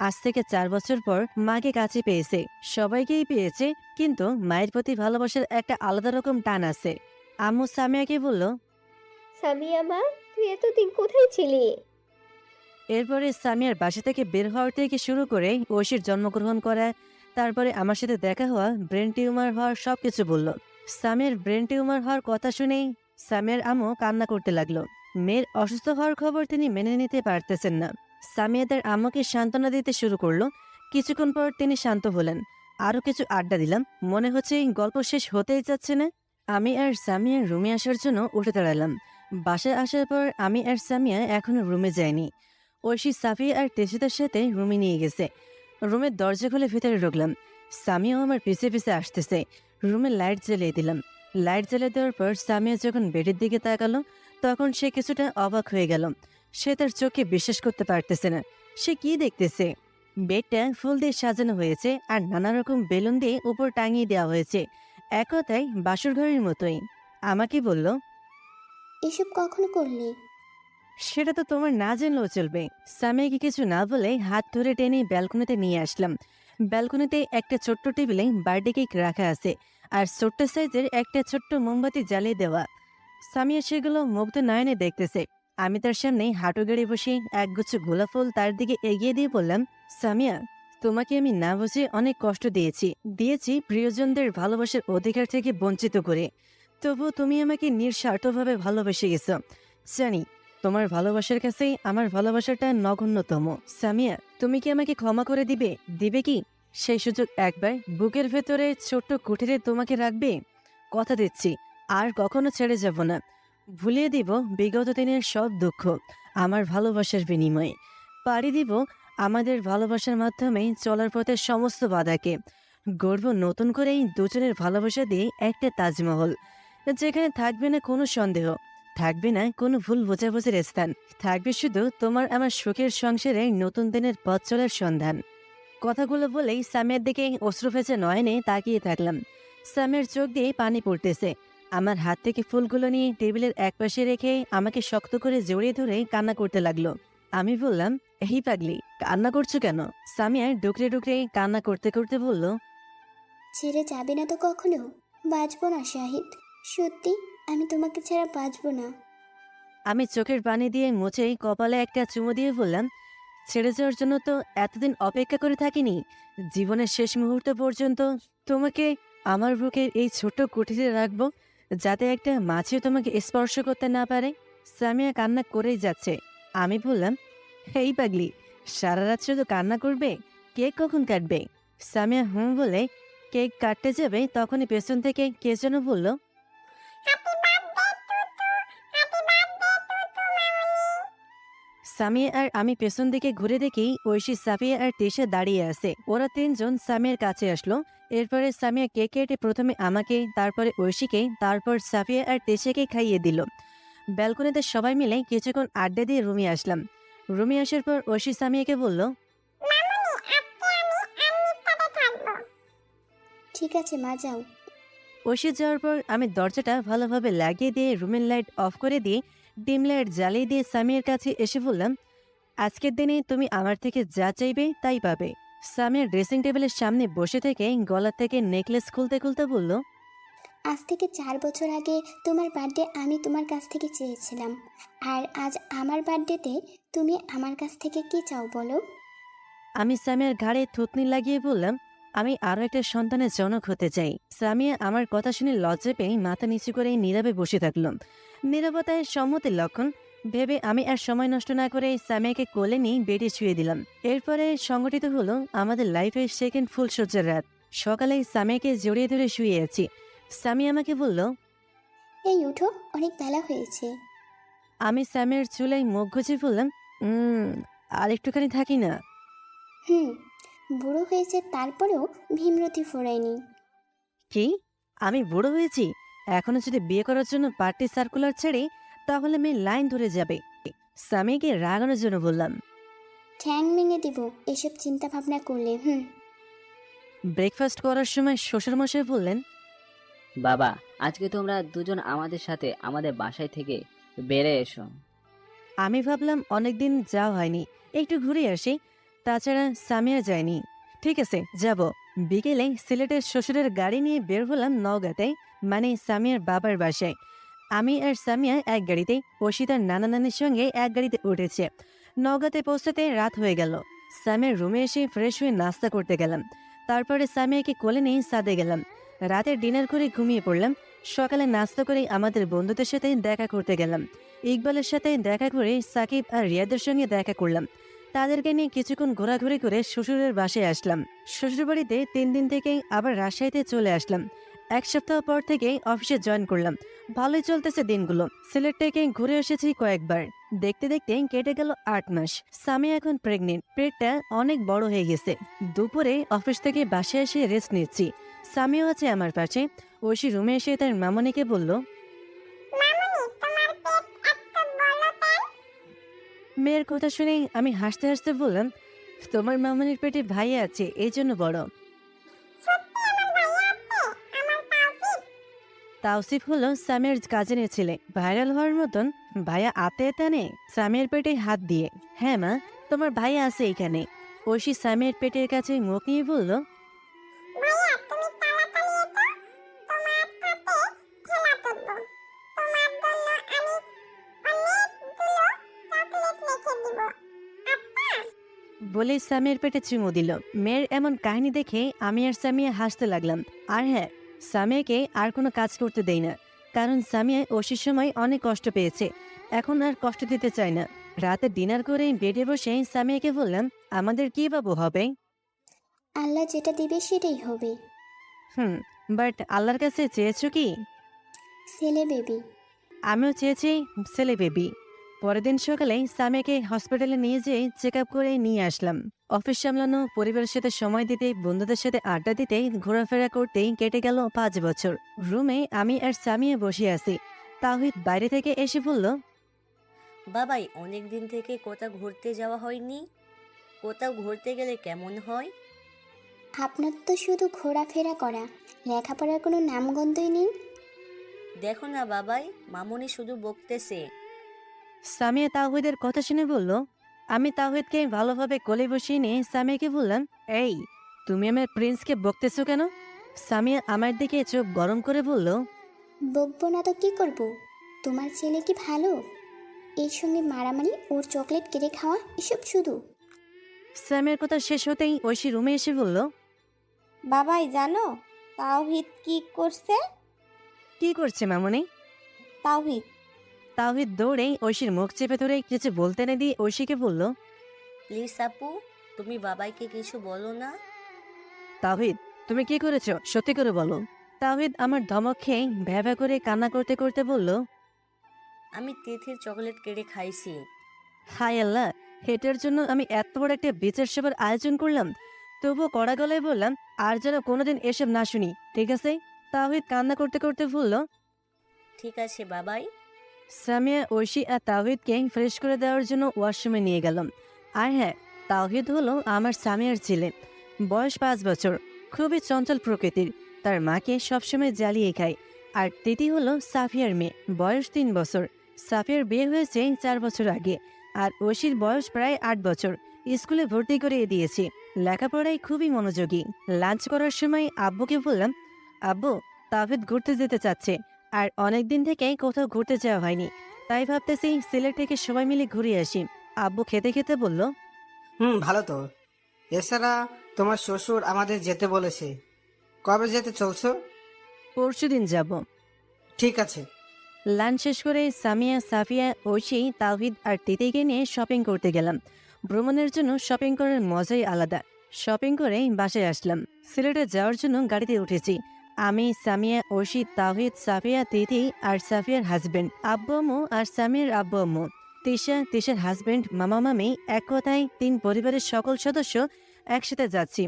আজ থেকে 4 বছর পর মাকে কাছে পেয়েছে, সবাইকেই পেয়েছে, কিন্তু মায়ের প্রতি ভালোবাসার একটা আলাদা রকম টান আছে। আম্মু সামিয়াকে বলল। সামিয়া মা, তুই এতদিন কোথায় ছিলি? এরপরে সামিয়ার বাসা থেকে বের হওয়ার থেকে শুরু করে ঐশীর জন্মগ্রহণ করা, তারপরে আমার সাথে দেখা হওয়া, ব্রেন টিউমার হওয়ার সবকিছু বলল। সামিয়ার ব্রেন টিউমার হওয়ার কথা শুনেই সামিয়ার আম্মু কান্না করতে লাগলো। মেয়ের অসুস্থ হওয়ার খবর তিনি মেনে নিতে পারতেছেন না। সামিয়া তার আম্মুকে সান্ত্বনা দিতে শুরু করলো। কিছুক্ষণ পর তিনি শান্ত হলেন। আরো কিছু আড্ডা দিলাম। মনে হচ্ছে এই গল্প শেষ হতেই যাচ্ছে না। আমি আর সামিয়া রুমে আসার জন্য উঠে দাঁড়ালাম। বাসায় আসার পর আমি আর সামিয়া এখনো রুমে যাইনি। ঐশী সাফিয়া আর তেশিতার সাথে রুমে নিয়ে গেছে। রুমের দরজা খুলে ভেতরে ঢুকলাম। সামিয়াও আমার পিছে পিছে আসতেছে। রুমে লাইট জ্বালিয়ে দিলাম। লাইট জ্বালিয়ে দেওয়ার পর সামিয়া যখন বেডের দিকে তাকালো, তখন সে কিছুটা অবাক হয়ে গেল। সে তার চোখে বিশ্বাস করতে পারতেছে না। সে কি দেখতেছে? বেডটা ফুল দিয়ে সাজানো হয়েছে, আর নানা রকম বেলুন দিয়ে উপর টাঙিয়ে দেওয়া হয়েছে। এক কথায় বাসর ঘরের মতোই। আমাকে বলল, এসব কখনো করলি? সেটা তো তোমার না জানলেও চলবে। সামিয়াকে কিছু না বলে হাত ধরে টেনে ব্যালকনিতে নিয়ে আসলাম। ব্যালকনিতে একটা ছোট্ট টেবিলে বার্থডে কেক রাখা আছে, আর ছোট্ট সাইজের একটা ছোট্ট মোমবাতি জ্বালিয়ে দেওয়া। সামিয়া সেগুলো মুগ্ধ নয়নে দেখতেছে। আমি তার সামনে হাঁটু গেড়ে বসে একগুচ্ছ গোলাপ ফুল তার দিকে এগিয়ে দিয়ে বললাম, সামিয়া, তোমাকে আমি না বুঝে অনেক কষ্ট দিয়েছি প্রিয়জনদের ভালোবাসার অধিকার থেকে বঞ্চিত করে। তবু তুমি আমাকে নিঃস্বার্থভাবে ভালোবেসে গেছো। জানি তোমার ভালোবাসার কাছেই আমার ভালোবাসাটা নগণ্যতম। সামিয়া, তুমি কি আমাকে ক্ষমা করে দিবে কি? সেই সুযোগ একবার বুকের ভেতরে ছোট্ট কুঠিরে তোমাকে রাখবে। কথা দিচ্ছি, আর কখনো ছেড়ে যাব না। ভুলিয়ে দিব বিগত দিনের সব দুঃখ আমার ভালোবাসার বিনিময়ে। পাড়ি দিব আমাদের ভালোবাসার মাধ্যমে চলার পথে সমস্ত বাধাকে। গড়ব নতুন করেই দুজনের ভালোবাসা দিয়ে একটা তাজমহল, যেখানে থাকবে না কোনো সন্দেহ, থাকবে না কোনো ভুল বোঝাবুঝির স্থান, থাকবে শুধু তোমার আমার সুখের সংসারে নতুন দিনের পথ চলার সন্ধান। কথাগুলো বলেই সামিয়ার দিকে অশ্রু ভেজা নয়নে তাকিয়ে থাকলাম। সামিয়ার চোখ দিয়ে পানি পড়তেছে। আমার হাত থেকে ফুলগুলো নিয়ে টেবিলের একপাশে রেখে আমাকে শক্ত করে জড়িয়ে ধরে কান্না করতে লাগলো। আমি বললাম, এই পাগলি, কান্না করছো কেন? সামিয়া ডুকরে ডুকরে কান্না করতে করতে বলল, ছেড়ে যাবে না তো কখনো? বাঁচবো না শাহিদ, সত্যি আমি তোমাকে ছাড়া বাঁচবো না। আমি চোখের পানি দিয়ে মুছে কপালে একটা চুমু দিয়ে বললাম, ছেড়ে যাওয়ার জন্য তো এতদিন অপেক্ষা করে থাকিনি। জীবনের শেষ মুহূর্ত পর্যন্ত তোমাকে আমার বুকের এই ছোট্ট কুঠিরে রাখবো, যাতে একটা মাছিও তোমাকে স্পর্শ করতে না পারে। সামিয়া কান্না করেই যাচ্ছে। আমি বললাম, এই পাগলি, সারা রাত শুধু কান্না করবে? কেক কখন কাটবে? সামিয়া হুম বলে কেক কাটতে যাবে, তখনই পেছন থেকে কে যেন বলল, happy birthday Tutu, happy birthday Tutu মামনি। সামিয়া আর আমি পেছন দিকে ঘুরে দেখি ঐশী, সাফিয়া আর তেশা দাঁড়িয়ে আছে। ওরা তিনজন সামিয়ার কাছে আসলো। এরপরে সামিয়া কেক কেটে প্রথমে আমাকে, তারপরে ঐশীকে, তারপর সাফিয়া আর তেশাকে খাইয়ে দিল। ব্যালকনিতে সবাই মিলে কিছুক্ষণ আড্ডা দিয়ে রুমে আসলাম। রুমে আসার পর ঐশী সামিয়াকে বলল, মামুনি আজকে আমি আনলিমিটেডে থাকবো। ঠিক আছে মা, যাও। ঐশী যাওয়ার পর আমি দরজাটা ভালোভাবে লাগিয়ে দিয়ে রুমের লাইট অফ করে দিয়ে ডিম লাইট জ্বালিয়ে দিয়ে সামিয়ার কাছে এসে বললাম, আজকের দিনে তুমি আমার থেকে যা চাইবে তাই পাবে। সামিয়া ড্রেসিং টেবিলের সামনে বসে থেকে গলা থেকে নেকলেস খুলতে খুলতে বলল, আজ থেকে 4 বছর আগে তোমার বার্থডে আমি তোমার কাছ থেকে চেয়েছিলাম, আর আজ আমার বার্থডেতে তুমি আমার কাছ থেকে কি চাও বলো? আমি সামিয়ার ঘাড়ে থুতনি লাগিয়ে বললাম, আমি আরও একটা সন্তানের জনক হতে চাই। সামিয়া আমার কথা শুনে লজ্জা পেয়ে মাথা নিচু করে নীরবে বসে থাকলাম। নীরবতায় সম্মতির লক্ষণ ভেবে আমি আর সময় নষ্ট না করে সামিয়াকে কোলে নিয়ে বেডে শুয়ে দিলাম। এরপরে সংগঠিত হলো আমাদের লাইফের সেকেন্ড ফুলসজ্জার রাত। সকালে সামিয়াকে জড়িয়ে ধরে শুয়ে আছি। সামিয়া আমাকে বলল, এই উঠো, অনেক বেলা হয়েছে। আমি সামিয়ার চুলায় মুখ গুজে বললাম, আর একটুখানি থাকি না। বুড়ো হয়েছে তারপরেও ভীমরতি ফোরায়নি। কি? আমি বুড়ো হয়েছি? এখনো যদি বিয়ে করার জন্য পার্টি সার্কুলার ছেড়ে তাহলে মেয়ে লাইন ধরে যাবে। সামিয়াকে রাগানোর জন্য বললাম। ঠ্যাং ভেঙে দিব এসব চিন্তা ভাবনা করলে। ব্রেকফাস্ট করার সময় শ্বশুরমশাই বললেন, বাবা, আজকে তোমরা দুজন আমাদের সাথে আমাদের বাসায় থেকে বেড়ে এসো। আমি ভাবলাম অনেকদিন যাওয়া হয়নি, একটু ঘুরে আসি। তাছাড়া সামিয়া যায়নি। ঠিক আছে, যাব। বিকেলে সিলেটের শ্বশুরের গাড়ি নিয়ে বের হলাম নওগাঁতে, মানে সামিয়ার বাবার বাসায়। আমি আর সামিয়া এক গাড়িতেই, ঐশী তার নানা নানির সঙ্গে এক গাড়িতে উঠেছে। নওগাঁতে পৌঁছাতে রাত হয়ে গেল। সামিয়ার রুমে এসে ফ্রেশ হয়ে নাস্তা করতে গেলাম। তারপরে সামিয়াকে কোলে নিয়ে সাদে গেলাম। রাতে ডিনার করে ঘুমিয়ে পড়লাম। সকালে নাস্তা করে আমাদের বন্ধুদের সাথে দেখা করতে গেলাম। ইকবালের সাথে দেখা করে সাকিব আর রিয়াদের সঙ্গে দেখা করলাম। তাদেরকে নিয়ে কিছুক্ষণ ঘোরাঘুরি করে শ্বশুরের বাসায় আসলাম। শ্বশুরবাড়িতে 3 দিন থেকেই আবার রাজশাহীতে চলে আসলাম। 1 সপ্তাহ পর থেকে অফিসে জয়েন করলাম। ভালোই চলতেছে দিনগুলো। সিলেট থেকে ঘুরে এসেছি কয়েকবার। দেখতে দেখতে কেটে গেল 8 মাস। সামিয়া এখন প্রেগনেন্ট। পেটটা অনেক বড় হয়ে গেছে। দুপুরে অফিস থেকে বাসায় এসে রেস্ট নিচ্ছি। সামিয়াও আছে আমার পাশে। ঐশী রুমে এসে তার মামনিকে বলল, মামুনি তোমার পেট এত বড় কেন? মেয়ের কথা শুনে আমি হাসতে হাসতে বললাম, তোমার মামনির পেটে ভাই আছে, এই জন্য বড়। সত্যি আমার ভাইয়া আছে? আমার তাওফিক? তাওসিফ হলো সামিয়ার কাজিনের ছেলে। ভাইরাল হওয়ার মতন ভাইয়া আতে টানে সামিয়ার পেটে হাত দিয়ে। হ্যাঁ মা, তোমার ভাইয়া আছে এখানে। ঐশী সামিয়ার পেটের কাছে মুখ নিয়ে বলল, ভাইয়া তুমি তাড়াতাড়ি এসো, তোমার সাথে খেলা করব। তোমার জন্য আমি অনেকগুলো চকলেট রেখে দিব। আচ্ছা? বলে সামিয়ার পেটে চুমু দিল। মেয়ের এমন কাহিনী দেখে আমি আর সামিয়া হাসতে লাগলাম। আর হ্যাঁ, সামিয়াকে আর কোনো কাজ করতে দেই না, কারণ সামিয়া ঐশীর সময় অনেক কষ্ট পেয়েছে। এখন আর কষ্ট দিতে চায় না। রাতে ডিনার করে বেডে বসে সামিয়াকে বললাম, আমাদের কি বাবু হবে? আল্লাহ যেটা দিবে সেটাই হবে। বাট আল্লাহর কাছে চেয়েছো কি? ছেলে বেবি। আমিও চেয়েছি ছেলে বেবি। পরের দিন সকালে সামিয়াকে হসপিটালে নিয়ে যেয়ে চেক আপ করে নিয়ে আসলাম। অফিস সামলানো, পরিবারের সাথে সময় দিতে, বন্ধুদের সাথে আড্ডা দিতে, ঘোরাফেরা করতেই কেটে গেল 5 বছর। রুমে আমি আর সামিয়া বসে আছি। তাওহিদ বাইরে থেকে এসে বলল, বাবাই, অনেক দিন থেকে কোথাও ঘুরতে যাওয়া হয়নি। কোথাও ঘুরতে গেলে কেমন হয়? আপনার তো শুধু ঘোরাফেরা করা, লেখাপড়ার কোনো নামগন্ধই নেই। দেখো না বাবাই, মামুনি শুধু বকতেছে। সামিয়া তাওহিদের কথা শুনে বলল। আমি তাওহিদকে ভালোভাবে কোলে বসিয়ে নিয়ে সামিয়াকে বললাম, এই তুমি আমার প্রিন্সকে বকতেছো কেন? সামিয়া আমার দিকে চোখ গরম করে বলল, বকবো না তো কি করব? তোমার ছেলে কি ভালো? এর সঙ্গে মারামারি, ওর চকলেট কেড়ে খাওয়া, এসব শুধু। সামিয়ার কথা শেষ হতেই ঐশী রুমে এসে বলল, বাবাই জানো তাওহিদ কি করছে? কি করছে মামনি? তাওহিদ তাওহিদ দৌড়ে ঐশীর মুখ চেপে ধরে কিছু বলতে না দিয়ে ঐশীকে বলল, প্লিজ আপু, তুমি বাবাইকে কিছু বলো না। তাওহিদ তুমি কি করেছো, সত্যি করে বলো। তাওহিদ আমার ধমক খেয়ে ভ্যা করে কান্না করতে করতে বলল, আমি তিথির চকলেট কেড়ে খাইছি। হায় আল্লাহ, হেটের জন্য আমি এত বড় একটা বিচার সভার আয়োজন করলাম, তবুও কড়া গলায় বললাম, আর যেন কোনোদিন এসব না শুনি, ঠিক আছে? তাওহিদ কান্না করতে করতে বলল, ঠিক আছে বাবাই। সামিয়া, ঐশী আর তাওহিদকে ফ্রেশ করে দেওয়ার জন্য ওয়াশরুমে নিয়ে গেলাম। আর হ্যাঁ, তাওহিদ হলো আমার সামিয়ার ছেলে। বয়স 5 বছর, খুবই চঞ্চল প্রকৃতির। তার মাকে সবসময় জ্বালিয়ে খায়। আর তিথি হলো সাফিয়ার মেয়ে, বয়স 3 বছর। সাফিয়ার বিয়ে হয়েছে 4 বছর আগে। আর ঐশীর বয়স প্রায় 8 বছর। স্কুলে ভর্তি করিয়ে দিয়েছি, লেখাপড়ায় খুবই মনোযোগী। লাঞ্চ করার সময় আব্বুকে বললাম, আব্বু, তাওহিদ ঘুরতে যেতে চাচ্ছে, আর অনেকদিন থেকে কোথাও ঘুরতে যাওয়া হয়নি, তাই ভাবতেছি সিলেট থেকে সবাই মিলে ঘুরে আসি। আব্বু খেতে খেতে বলল, ভালো তো। এছাড়া তোমার শ্বশুর আমাদের যেতে বলেছে। কবে যেতে চলছো? পরশুদিন যাব। ঠিক আছে। লাঞ্চ শেষ করে সামিয়া, সাফিয়া, ঐশী, তাওহিদ আর তিতিকে নিয়ে শপিং করতে গেলাম। ভ্রমণের জন্য শপিং করার মজাই আলাদা। শপিং করে বাসায় আসলাম। সিলেটে যাওয়ার জন্য গাড়িতে উঠেছি। আমি, সামিয়া, ঐশী, তাওহিদ, সাফিয়া, তিথি আর সাফিয়ার হাজবেন্ড, আব্বু আম্মু আর সামিয়ার আব্বু আম্মু, তিশা, তিশার হাজবেন্ড, মামা মামি, এক কথায় 3 পরিবারের সকল সদস্য একসাথে যাচ্ছি।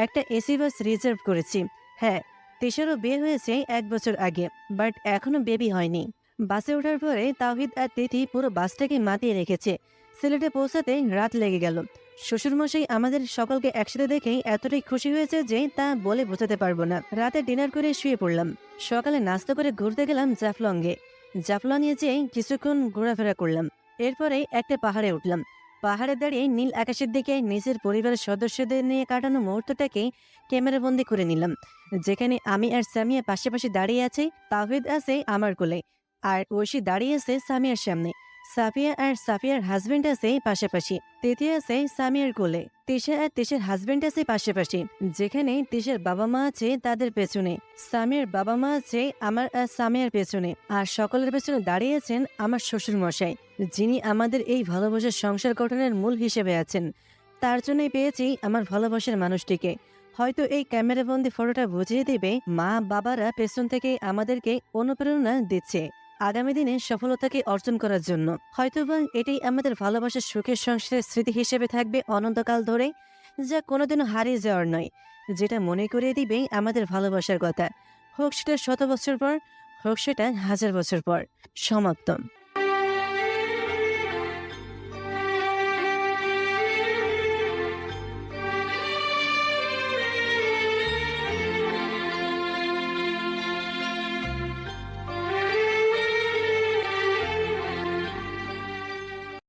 একটা এসি বাস রিজার্ভ করেছি। হ্যাঁ, তিশারও বিয়ে হয়েছে 1 বছর আগে, বাট এখনো বেবি হয়নি। বাসে ওঠার পরে তাওহিদ আর তিথি পুরো বাসটাকে মাতিয়ে রেখেছে। সিলেটে পৌঁছাতে রাত লেগে গেল। শ্বশুরমশাই আমাদের সকলকে একসাথে দেখে এতটাই খুশি হয়েছে যে তা বলে বোঝাতে পারবো না। রাতে ডিনার করে শুয়ে পড়লাম। সকালে নাস্তা করে ঘুরতে গেলাম জাফলংয়ে। জাফলংয়ে যেয়ে কিছুক্ষণ ঘোরাফেরা করলাম। এরপরে একটা পাহাড়ে উঠলাম। পাহাড়ে দাঁড়িয়ে নীল আকাশের দিকে নিজের পরিবারের সদস্যদের নিয়ে কাটানো মুহূর্তটাকে ক্যামেরাবন্দি করে নিলাম। যেখানে আমি আর সামিয়া পাশাপাশি দাঁড়িয়ে আছে, তাওহিদ আছে আমার কোলে, আর ঐশী দাঁড়িয়ে আছে সামিয়ার সামনে। সাফিয়া আর সাফিয়ার হাজবেন্ড আছে পাশাপাশি। তিথি আছে সামিয়ার কোলে। তিশা আর তিশার হাজবেন্ড আছে পাশাপাশি। যেখানে তিশার বাবা মা আছে তাদের পেছনে, সামিয়ার বাবা মা আছে আমার আর সামিয়ার পেছনে, আর সকলের পেছনে দাঁড়িয়ে আছেন আমার শ্বশুর মশাই, যিনি আমাদের এই ভালোবাসার সংসার গঠনের মূল হিসেবে আছেন। তার জন্যই পেয়েছি আমার ভালোবাসার মানুষটিকে। হয়তো এই ক্যামেরাবন্দি ফটোটা বুঝিয়ে দেবে মা বাবারা পেছন থেকে আমাদেরকে অনুপ্রেরণা দিচ্ছে আগামী দিনে সফলতাকে অর্জন করার জন্য। হয়তোবা এটাই আমাদের ভালোবাসার সুখের সংসারের স্মৃতি হিসেবে থাকবে অনন্তকাল ধরে, যা কোনোদিনও হারিয়ে যাওয়ার নয়, যেটা মনে করিয়ে দিবে আমাদের ভালোবাসার কথা। হোক সেটা 100 বছর পর, হোক সেটা 1000 বছর পর। সমাপ্ত।